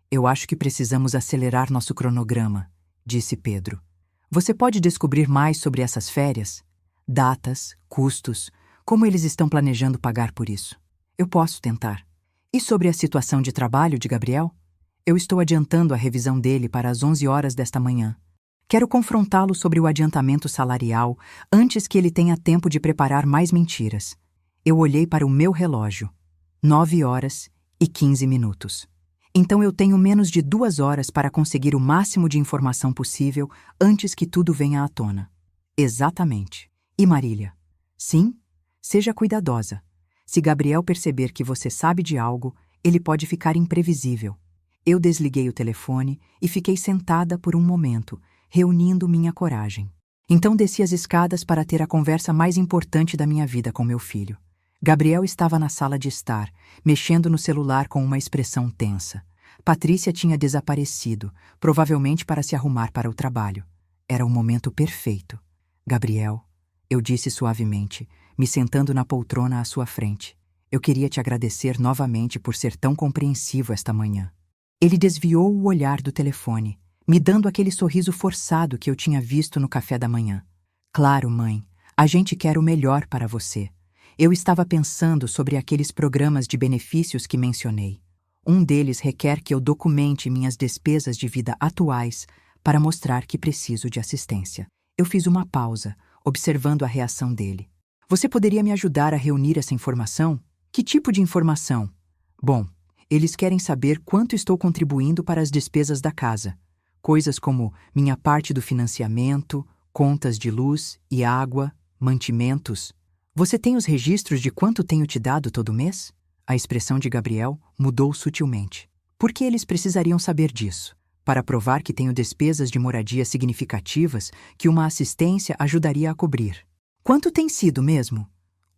S1: Eu acho que precisamos acelerar nosso cronograma, disse Pedro. Você pode descobrir mais sobre essas férias? Datas, custos, como eles estão planejando pagar por isso? Eu posso tentar. E sobre a situação de trabalho de Gabriel? Eu estou adiantando a revisão dele para as 11 horas desta manhã. Quero confrontá-lo sobre o adiantamento salarial antes que ele tenha tempo de preparar mais mentiras. Eu olhei para o meu relógio. 9h15. Então eu tenho menos de 2 horas para conseguir o máximo de informação possível antes que tudo venha à tona. Exatamente. E Marília? Sim? Seja cuidadosa. Se Gabriel perceber que você sabe de algo, ele pode ficar imprevisível. Eu desliguei o telefone e fiquei sentada por um momento, reunindo minha coragem. Então desci as escadas para ter a conversa mais importante da minha vida com meu filho. Gabriel estava na sala de estar, mexendo no celular com uma expressão tensa. Patrícia tinha desaparecido, provavelmente para se arrumar para o trabalho. Era o momento perfeito. Gabriel, eu disse suavemente, me sentando na poltrona à sua frente. Eu queria te agradecer novamente por ser tão compreensivo esta manhã. Ele desviou o olhar do telefone, me dando aquele sorriso forçado que eu tinha visto no café da manhã. Claro, mãe, a gente quer o melhor para você. Eu estava pensando sobre aqueles programas de benefícios que mencionei. Um deles requer que eu documente minhas despesas de vida atuais para mostrar que preciso de assistência. Eu fiz uma pausa, observando a reação dele. Você poderia me ajudar a reunir essa informação? Que tipo de informação? Bom, eles querem saber quanto estou contribuindo para as despesas da casa. Coisas como minha parte do financiamento, contas de luz e água, mantimentos. Você tem os registros de quanto tenho te dado todo mês? A expressão de Gabriel mudou sutilmente. Por que eles precisariam saber disso? Para provar que tenho despesas de moradia significativas que uma assistência ajudaria a cobrir. Quanto tem sido mesmo?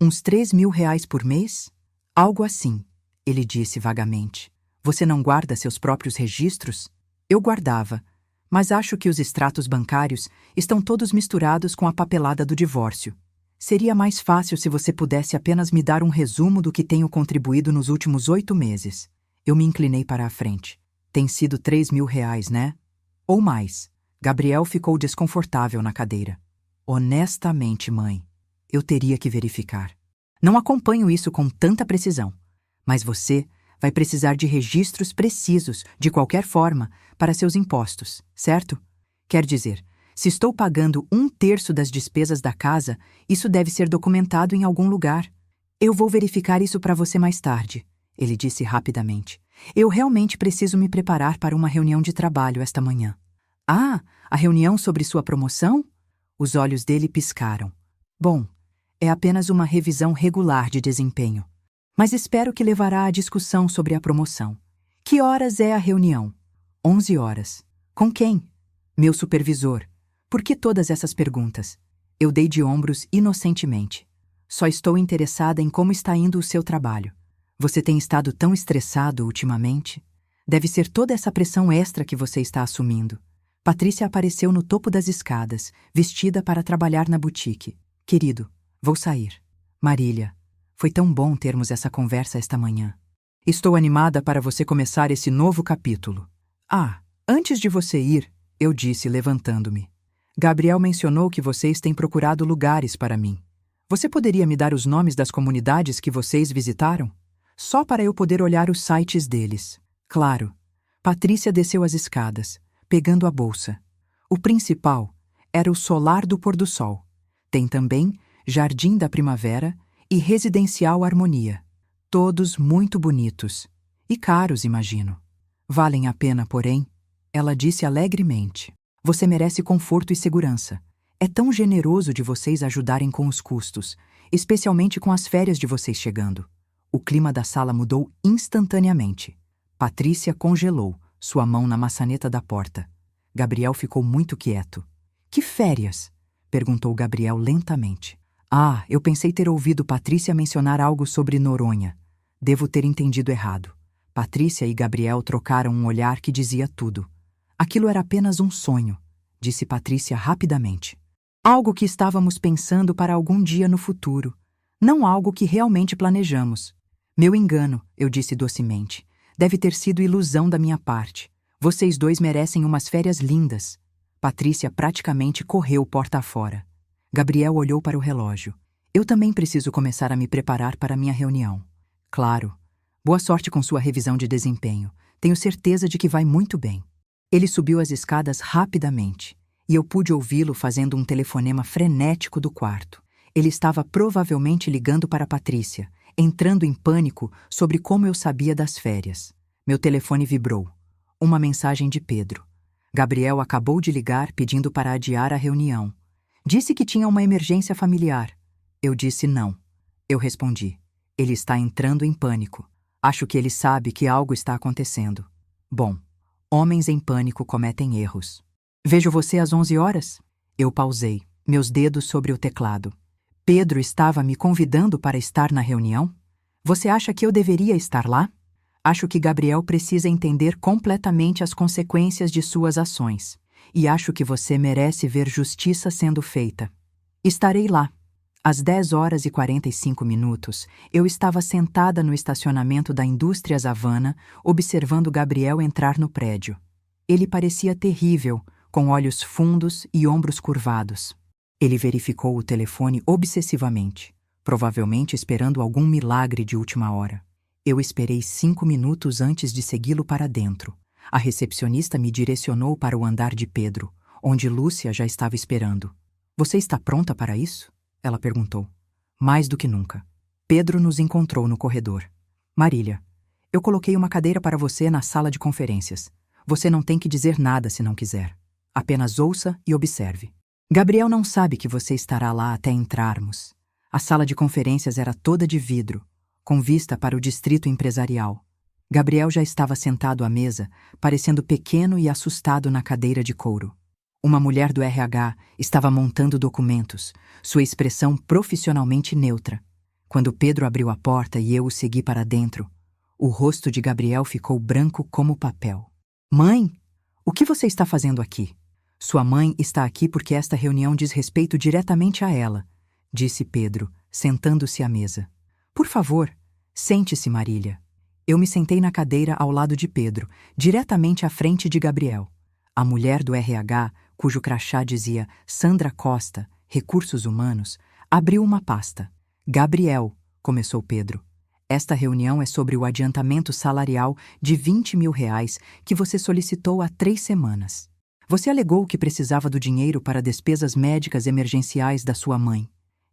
S1: Uns R$ 3.000 por mês? Algo assim, ele disse vagamente. Você não guarda seus próprios registros? Eu guardava, mas acho que os extratos bancários estão todos misturados com a papelada do divórcio. Seria mais fácil se você pudesse apenas me dar um resumo do que tenho contribuído nos últimos 8 meses. Eu me inclinei para a frente. Tem sido R$ 3.000, né? Ou mais. Gabriel ficou desconfortável na cadeira. Honestamente, mãe, eu teria que verificar. Não acompanho isso com tanta precisão, mas você vai precisar de registros precisos, de qualquer forma, para seus impostos, certo? Quer dizer, se estou pagando 1/3 das despesas da casa, isso deve ser documentado em algum lugar. Eu vou verificar isso para você mais tarde, ele disse rapidamente. Eu realmente preciso me preparar para uma reunião de trabalho esta manhã. Ah, a reunião sobre sua promoção? Os olhos dele piscaram. Bom, é apenas uma revisão regular de desempenho. Mas espero que levará à discussão sobre a promoção. Que horas é a reunião? 11 horas. Com quem? Meu supervisor. Por que todas essas perguntas? Eu dei de ombros inocentemente. Só estou interessada em como está indo o seu trabalho. Você tem estado tão estressado ultimamente? Deve ser toda essa pressão extra que você está assumindo. Patrícia apareceu no topo das escadas, vestida para trabalhar na boutique. Querido, vou sair. Marília, foi tão bom termos essa conversa esta manhã. Estou animada para você começar esse novo capítulo. Ah, antes de você ir, eu disse levantando-me. Gabriel mencionou que vocês têm procurado lugares para mim. Você poderia me dar os nomes das comunidades que vocês visitaram? Só para eu poder olhar os sites deles. Claro. Patrícia desceu as escadas, pegando a bolsa. O principal era o Solar do Pôr do Sol. Tem também Jardim da Primavera e Residencial Harmonia. Todos muito bonitos. E caros, imagino. Valem a pena, porém, ela disse alegremente. Você merece conforto e segurança. É tão generoso de vocês ajudarem com os custos, especialmente com as férias de vocês chegando. O clima da sala mudou instantaneamente. Patrícia congelou, sua mão na maçaneta da porta. Gabriel ficou muito quieto. Que férias? Perguntou Gabriel lentamente. Ah, eu pensei ter ouvido Patrícia mencionar algo sobre Noronha. Devo ter entendido errado. Patrícia e Gabriel trocaram um olhar que dizia tudo. Aquilo era apenas um sonho, disse Patrícia rapidamente. Algo que estávamos pensando para algum dia no futuro. Não algo que realmente planejamos. Meu engano, eu disse docemente. Deve ter sido ilusão da minha parte. Vocês dois merecem umas férias lindas. Patrícia praticamente correu porta afora. Gabriel olhou para o relógio. Eu também preciso começar a me preparar para a minha reunião. Claro. Boa sorte com sua revisão de desempenho. Tenho certeza de que vai muito bem. Ele subiu as escadas rapidamente, e eu pude ouvi-lo fazendo um telefonema frenético do quarto. Ele estava provavelmente ligando para Patrícia, entrando em pânico sobre como eu sabia das férias. Meu telefone vibrou. Uma mensagem de Pedro. Gabriel acabou de ligar pedindo para adiar a reunião. Disse que tinha uma emergência familiar. Eu disse não. Eu respondi. Ele está entrando em pânico. Acho que ele sabe que algo está acontecendo. Bom, homens em pânico cometem erros. Vejo você às 11 horas? Eu pausei, meus dedos sobre o teclado. Pedro estava me convidando para estar na reunião? Você acha que eu deveria estar lá? Acho que Gabriel precisa entender completamente as consequências de suas ações. E acho que você merece ver justiça sendo feita. Estarei lá. Às 10h45, eu estava sentada no estacionamento da Indústrias Havana, observando Gabriel entrar no prédio. Ele parecia terrível, com olhos fundos e ombros curvados. Ele verificou o telefone obsessivamente, provavelmente esperando algum milagre de última hora. Eu esperei 5 minutos antes de segui-lo para dentro. A recepcionista me direcionou para o andar de Pedro, onde Lúcia já estava esperando. Você está pronta para isso? Ela perguntou. Mais do que nunca. Pedro nos encontrou no corredor. Marília, eu coloquei uma cadeira para você na sala de conferências. Você não tem que dizer nada se não quiser. Apenas ouça e observe. Gabriel não sabe que você estará lá até entrarmos. A sala de conferências era toda de vidro, com vista para o distrito empresarial. Gabriel já estava sentado à mesa, parecendo pequeno e assustado na cadeira de couro. Uma mulher do RH estava montando documentos, sua expressão profissionalmente neutra. Quando Pedro abriu a porta e eu o segui para dentro, o rosto de Gabriel ficou branco como papel. Mãe, o que você está fazendo aqui? Sua mãe está aqui porque esta reunião diz respeito diretamente a ela, disse Pedro, sentando-se à mesa. Por favor, sente-se, Marília. Eu me sentei na cadeira ao lado de Pedro, diretamente à frente de Gabriel. A mulher do RH, cujo crachá dizia Sandra Costa, Recursos Humanos, abriu uma pasta. Gabriel, começou Pedro. Esta reunião é sobre o adiantamento salarial de R$ 20.000 que você solicitou há 3 semanas. Você alegou que precisava do dinheiro para despesas médicas emergenciais da sua mãe.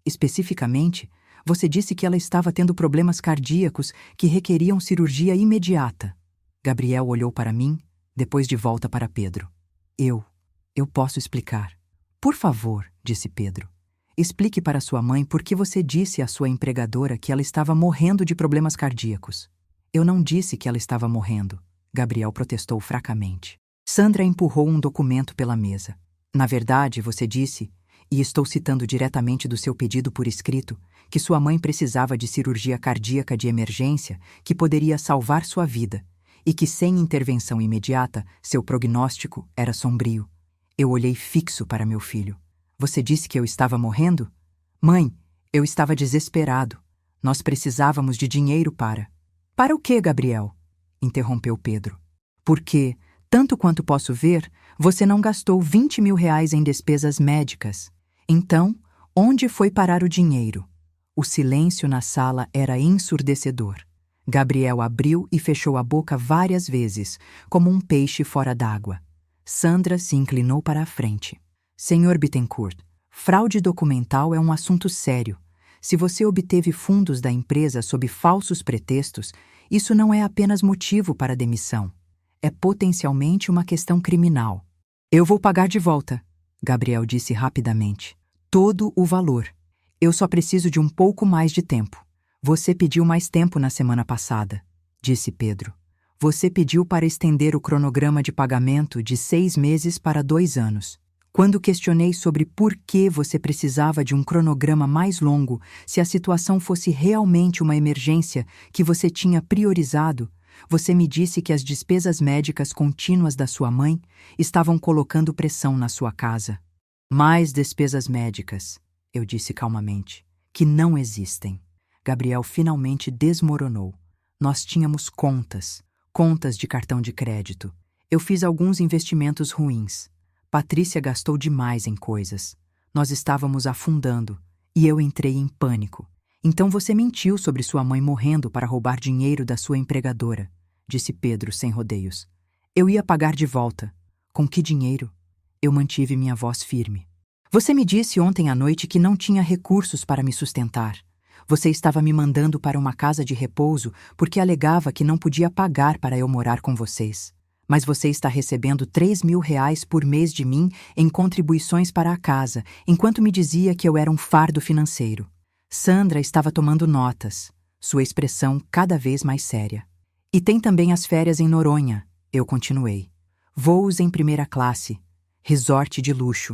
S1: Especificamente, você disse que ela estava tendo problemas cardíacos que requeriam cirurgia imediata. Gabriel olhou para mim, depois de volta para Pedro. Eu posso explicar. Por favor, disse Pedro. Explique para sua mãe por que você disse à sua empregadora que ela estava morrendo de problemas cardíacos. Eu não disse que ela estava morrendo, Gabriel protestou fracamente. Sandra empurrou um documento pela mesa. Na verdade, você disse, e estou citando diretamente do seu pedido por escrito, que sua mãe precisava de cirurgia cardíaca de emergência que poderia salvar sua vida, e que sem intervenção imediata, seu prognóstico era sombrio. Eu olhei fixo para meu filho. Você disse que eu estava morrendo? Mãe, eu estava desesperado. Nós precisávamos de dinheiro para... Para o quê, Gabriel? Interrompeu Pedro. Porque, tanto quanto posso ver, você não gastou R$ 20.000 em despesas médicas. Então, onde foi parar o dinheiro? O silêncio na sala era ensurdecedor. Gabriel abriu e fechou a boca várias vezes, como um peixe fora d'água. Sandra se inclinou para a frente. Senhor Bittencourt, fraude documental é um assunto sério. Se você obteve fundos da empresa sob falsos pretextos, isso não é apenas motivo para demissão. É potencialmente uma questão criminal. Eu vou pagar de volta, Gabriel disse rapidamente. Todo o valor. Eu só preciso de um pouco mais de tempo. Você pediu mais tempo na semana passada, disse Pedro. Você pediu para estender o cronograma de pagamento de 6 meses para 2 anos. Quando questionei sobre por que você precisava de um cronograma mais longo, se a situação fosse realmente uma emergência que você tinha priorizado, você me disse que as despesas médicas contínuas da sua mãe estavam colocando pressão na sua casa. Mais despesas médicas, eu disse calmamente, que não existem. Gabriel finalmente desmoronou. Nós tínhamos contas de cartão de crédito. Eu fiz alguns investimentos ruins. Patrícia gastou demais em coisas. Nós estávamos afundando e eu entrei em pânico. Então você mentiu sobre sua mãe morrendo para roubar dinheiro da sua empregadora, disse Pedro sem rodeios. Eu ia pagar de volta. Com que dinheiro? Eu mantive minha voz firme. Você me disse ontem à noite que não tinha recursos para me sustentar. Você estava me mandando para uma casa de repouso porque alegava que não podia pagar para eu morar com vocês. Mas você está recebendo R$ 3.000 por mês de mim em contribuições para a casa, enquanto me dizia que eu era um fardo financeiro. Sandra estava tomando notas, sua expressão cada vez mais séria. E tem também as férias em Noronha, eu continuei. Voos em primeira classe, resort de luxo,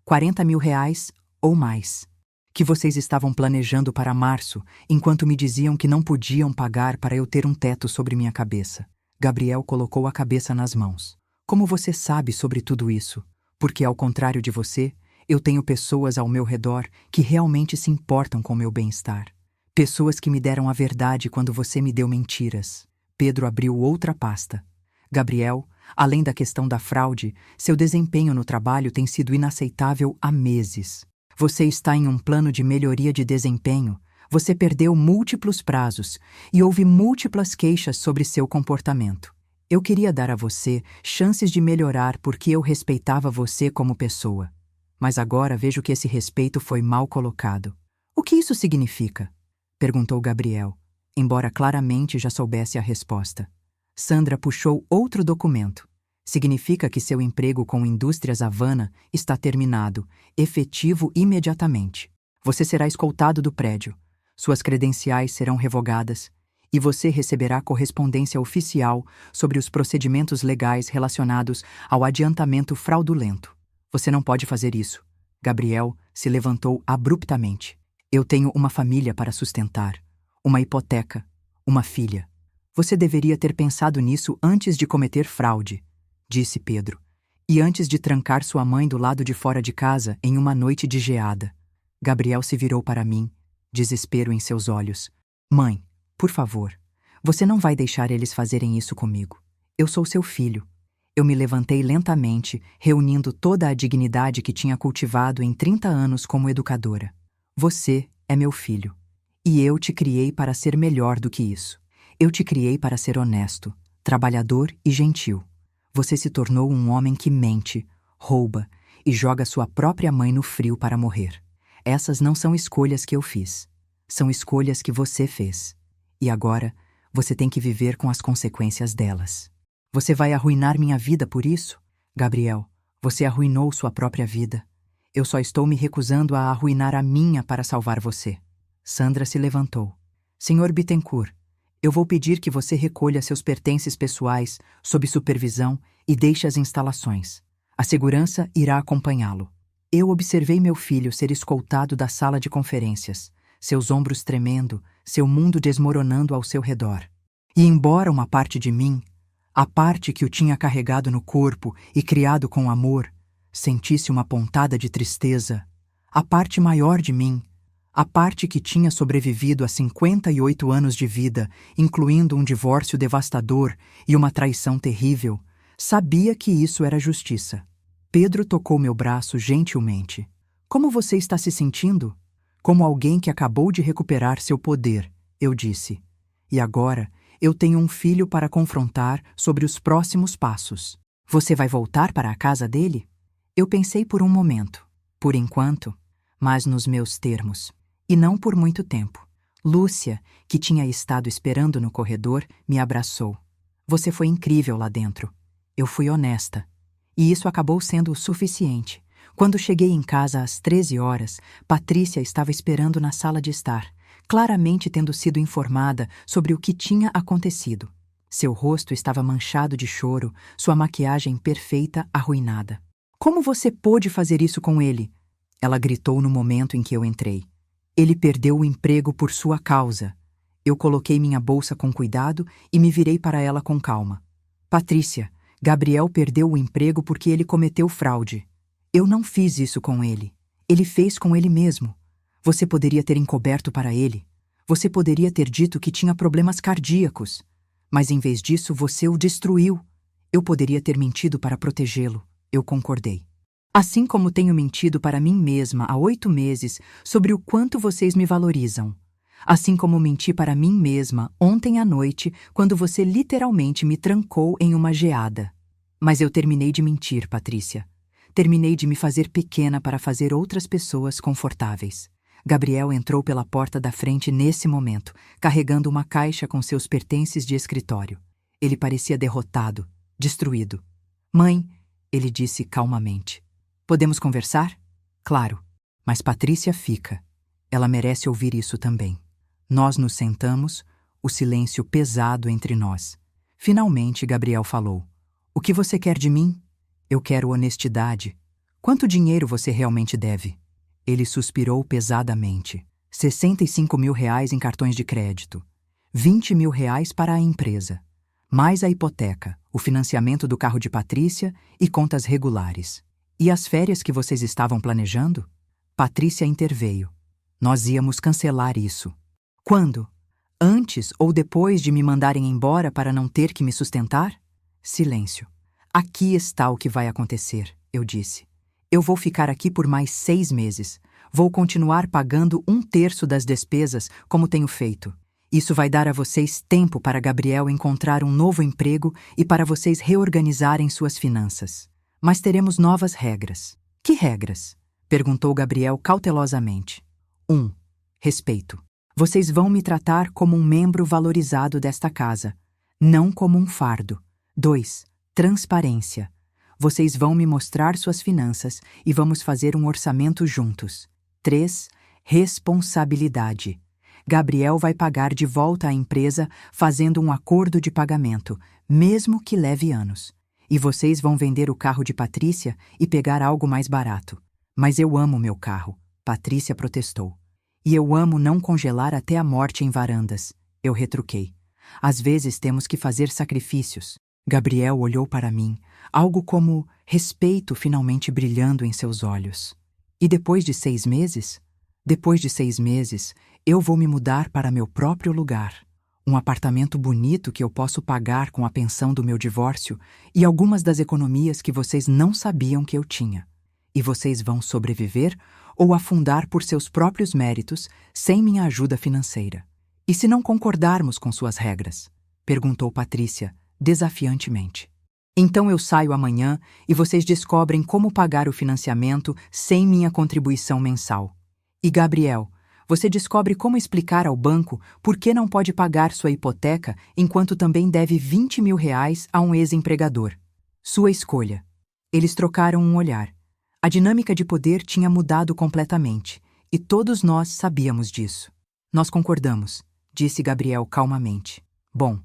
S1: R$ 40.000 ou mais, que vocês estavam planejando para março, enquanto me diziam que não podiam pagar para eu ter um teto sobre minha cabeça. Gabriel colocou a cabeça nas mãos. Como você sabe sobre tudo isso? Porque, ao contrário de você, eu tenho pessoas ao meu redor que realmente se importam com meu bem-estar. Pessoas que me deram a verdade quando você me deu mentiras. Pedro abriu outra pasta. Gabriel, além da questão da fraude, seu desempenho no trabalho tem sido inaceitável há meses. Você está em um plano de melhoria de desempenho. Você perdeu múltiplos prazos e houve múltiplas queixas sobre seu comportamento. Eu queria dar a você chances de melhorar porque eu respeitava você como pessoa. Mas agora vejo que esse respeito foi mal colocado. O que isso significa? Perguntou Gabriel, embora claramente já soubesse a resposta. Sandra puxou outro documento. Significa que seu emprego com Indústrias Havana está terminado, efetivo imediatamente. Você será escoltado do prédio. Suas credenciais serão revogadas e você receberá correspondência oficial sobre os procedimentos legais relacionados ao adiantamento fraudulento. Você não pode fazer isso. Gabriel se levantou abruptamente. Eu tenho uma família para sustentar, uma hipoteca, uma filha. Você deveria ter pensado nisso antes de cometer fraude, disse Pedro, e antes de trancar sua mãe do lado de fora de casa em uma noite de geada. Gabriel se virou para mim, desespero em seus olhos. Mãe, por favor, você não vai deixar eles fazerem isso comigo. Eu sou seu filho. Eu me levantei lentamente, reunindo toda a dignidade que tinha cultivado em 30 anos como educadora. Você é meu filho. E eu te criei para ser melhor do que isso. Eu te criei para ser honesto, trabalhador e gentil. Você se tornou um homem que mente, rouba e joga sua própria mãe no frio para morrer. Essas não são escolhas que eu fiz. São escolhas que você fez. E agora, você tem que viver com as consequências delas. Você vai arruinar minha vida por isso? Gabriel, você arruinou sua própria vida. Eu só estou me recusando a arruinar a minha para salvar você. Sandra se levantou. Senhor Bittencourt, eu vou pedir que você recolha seus pertences pessoais, sob supervisão, e deixe as instalações. A segurança irá acompanhá-lo. Eu observei meu filho ser escoltado da sala de conferências, seus ombros tremendo, seu mundo desmoronando ao seu redor. E embora uma parte de mim, a parte que o tinha carregado no corpo e criado com amor, sentisse uma pontada de tristeza, a parte maior de mim, a parte que tinha sobrevivido a 58 anos de vida, incluindo um divórcio devastador e uma traição terrível, sabia que isso era justiça. Pedro tocou meu braço gentilmente. Como você está se sentindo? Como alguém que acabou de recuperar seu poder, eu disse. E agora, eu tenho um filho para confrontar sobre os próximos passos. Você vai voltar para a casa dele? Eu pensei por um momento. Por enquanto, mas nos meus termos. E não por muito tempo. Lúcia, que tinha estado esperando no corredor, me abraçou. Você foi incrível lá dentro. Eu fui honesta. E isso acabou sendo o suficiente. Quando cheguei em casa às 13 horas, Patrícia estava esperando na sala de estar, claramente tendo sido informada sobre o que tinha acontecido. Seu rosto estava manchado de choro, sua maquiagem perfeita arruinada. Como você pôde fazer isso com ele? Ela gritou no momento em que eu entrei. Ele perdeu o emprego por sua causa. Eu coloquei minha bolsa com cuidado e me virei para ela com calma. Patrícia, Gabriel perdeu o emprego porque ele cometeu fraude. Eu não fiz isso com ele. Ele fez com ele mesmo. Você poderia ter encoberto para ele. Você poderia ter dito que tinha problemas cardíacos. Mas em vez disso, você o destruiu. Eu poderia ter mentido para protegê-lo. Eu concordei. Assim como tenho mentido para mim mesma há 8 meses sobre o quanto vocês me valorizam. Assim como menti para mim mesma ontem à noite, quando você literalmente me trancou em uma geada. Mas eu terminei de mentir, Patrícia. Terminei de me fazer pequena para fazer outras pessoas confortáveis. Gabriel entrou pela porta da frente nesse momento, carregando uma caixa com seus pertences de escritório. Ele parecia derrotado, destruído. Mãe, ele disse calmamente. Podemos conversar? Claro, mas Patrícia fica. Ela merece ouvir isso também. Nós nos sentamos, o silêncio pesado entre nós. Finalmente, Gabriel falou. O que você quer de mim? Eu quero honestidade. Quanto dinheiro você realmente deve? Ele suspirou pesadamente. 65 mil reais em cartões de crédito. 20 mil reais para a empresa. Mais a hipoteca, o financiamento do carro de Patrícia e contas regulares. E as férias que vocês estavam planejando? Patrícia interveio. Nós íamos cancelar isso. Quando? Antes ou depois de me mandarem embora para não ter que me sustentar? Silêncio. Aqui está o que vai acontecer, eu disse. Eu vou ficar aqui por mais 6 meses. Vou continuar pagando 1/3 das despesas, como tenho feito. Isso vai dar a vocês tempo para Gabriel encontrar um novo emprego e para vocês reorganizarem suas finanças. Mas teremos novas regras. Que regras? Perguntou Gabriel cautelosamente. 1. Respeito. Vocês vão me tratar como um membro valorizado desta casa, não como um fardo. 2. Transparência. Vocês vão me mostrar suas finanças e vamos fazer um orçamento juntos. 3. Responsabilidade. Gabriel vai pagar de volta à empresa fazendo um acordo de pagamento, mesmo que leve anos. E vocês vão vender o carro de Patrícia e pegar algo mais barato. Mas eu amo meu carro, Patrícia protestou. E eu amo não congelar até a morte em varandas, eu retruquei. Às vezes temos que fazer sacrifícios. Gabriel olhou para mim, algo como respeito finalmente brilhando em seus olhos. E depois de 6 meses? Depois de 6 meses, eu vou me mudar para meu próprio lugar. Um apartamento bonito que eu posso pagar com a pensão do meu divórcio e algumas das economias que vocês não sabiam que eu tinha. E vocês vão sobreviver ou afundar por seus próprios méritos, sem minha ajuda financeira. E se não concordarmos com suas regras? Perguntou Patrícia, desafiantemente. Então eu saio amanhã e vocês descobrem como pagar o financiamento sem minha contribuição mensal. E Gabriel, você descobre como explicar ao banco por que não pode pagar sua hipoteca enquanto também deve 20 mil reais a um ex-empregador. Sua escolha. Eles trocaram um olhar. A dinâmica de poder tinha mudado completamente, e todos nós sabíamos disso. Nós concordamos, disse Gabriel calmamente. Bom,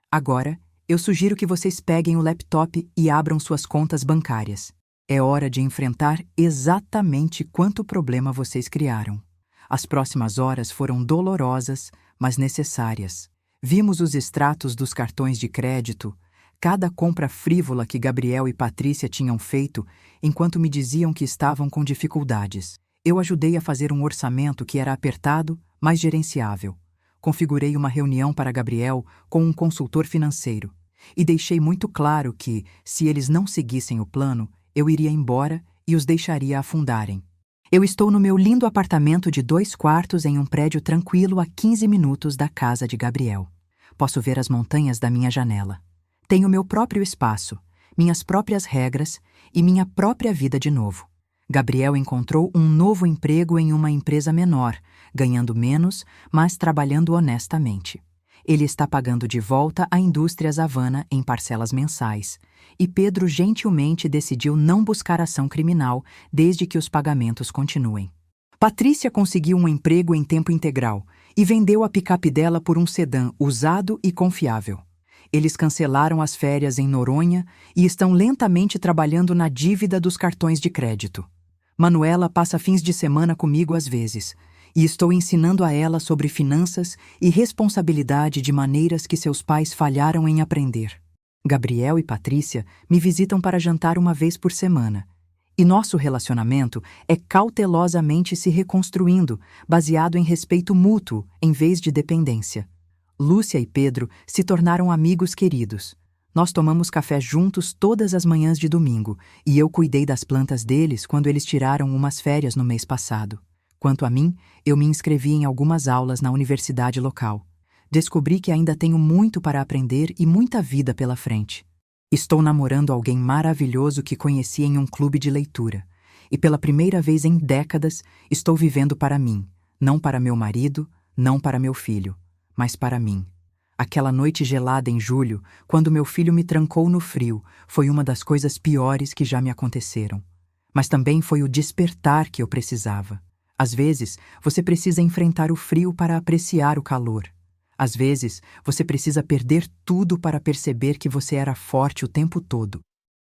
S1: agora eu sugiro que vocês peguem o laptop e abram suas contas bancárias. É hora de enfrentar exatamente quanto problema vocês criaram. As próximas horas foram dolorosas, mas necessárias. Vimos os extratos dos cartões de crédito, cada compra frívola que Gabriel e Patrícia tinham feito enquanto me diziam que estavam com dificuldades. Eu ajudei a fazer um orçamento que era apertado, mas gerenciável. Configurei uma reunião para Gabriel com um consultor financeiro e deixei muito claro que, se eles não seguissem o plano, eu iria embora e os deixaria afundarem. Eu estou no meu lindo apartamento de 2 quartos em um prédio tranquilo a 15 minutos da casa de Gabriel. Posso ver as montanhas da minha janela. Tenho meu próprio espaço, minhas próprias regras e minha própria vida de novo. Gabriel encontrou um novo emprego em uma empresa menor, ganhando menos, mas trabalhando honestamente. Ele está pagando de volta a Indústrias Havana em parcelas mensais, e Pedro gentilmente decidiu não buscar ação criminal desde que os pagamentos continuem. Patrícia conseguiu um emprego em tempo integral e vendeu a picape dela por um sedã usado e confiável. Eles cancelaram as férias em Noronha e estão lentamente trabalhando na dívida dos cartões de crédito. Manuela passa fins de semana comigo às vezes, e estou ensinando a ela sobre finanças e responsabilidade de maneiras que seus pais falharam em aprender. Gabriel e Patrícia me visitam para jantar uma vez por semana, e nosso relacionamento é cautelosamente se reconstruindo, baseado em respeito mútuo em vez de dependência. Lúcia e Pedro se tornaram amigos queridos. Nós tomamos café juntos todas as manhãs de domingo, e eu cuidei das plantas deles quando eles tiraram umas férias no mês passado. Quanto a mim, eu me inscrevi em algumas aulas na universidade local. Descobri que ainda tenho muito para aprender e muita vida pela frente. Estou namorando alguém maravilhoso que conheci em um clube de leitura. E pela primeira vez em décadas, estou vivendo para mim, não para meu marido, não para meu filho, mas para mim. Aquela noite gelada em julho, quando meu filho me trancou no frio, foi uma das coisas piores que já me aconteceram. Mas também foi o despertar que eu precisava. Às vezes, você precisa enfrentar o frio para apreciar o calor. Às vezes, você precisa perder tudo para perceber que você era forte o tempo todo.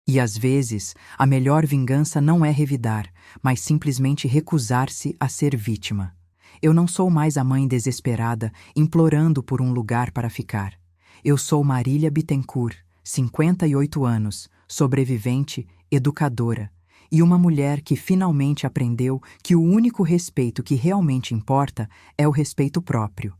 S1: E às vezes, a melhor vingança não é revidar, mas simplesmente recusar-se a ser vítima. Eu não sou mais a mãe desesperada, implorando por um lugar para ficar. Eu sou Marília Bittencourt, 58 anos, sobrevivente, educadora, e uma mulher que finalmente aprendeu que o único respeito que realmente importa é o respeito próprio.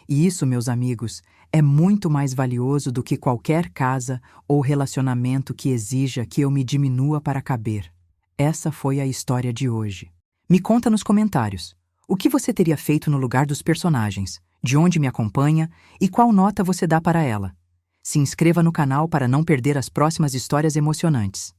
S1: E isso, meus amigos, é muito mais valioso do que qualquer casa ou relacionamento que exija que eu me diminua para caber. Essa foi a história de hoje. Me conta nos comentários. O que você teria feito no lugar dos personagens? De onde me acompanha? E qual nota você dá para ela? Se inscreva no canal para não perder as próximas histórias emocionantes.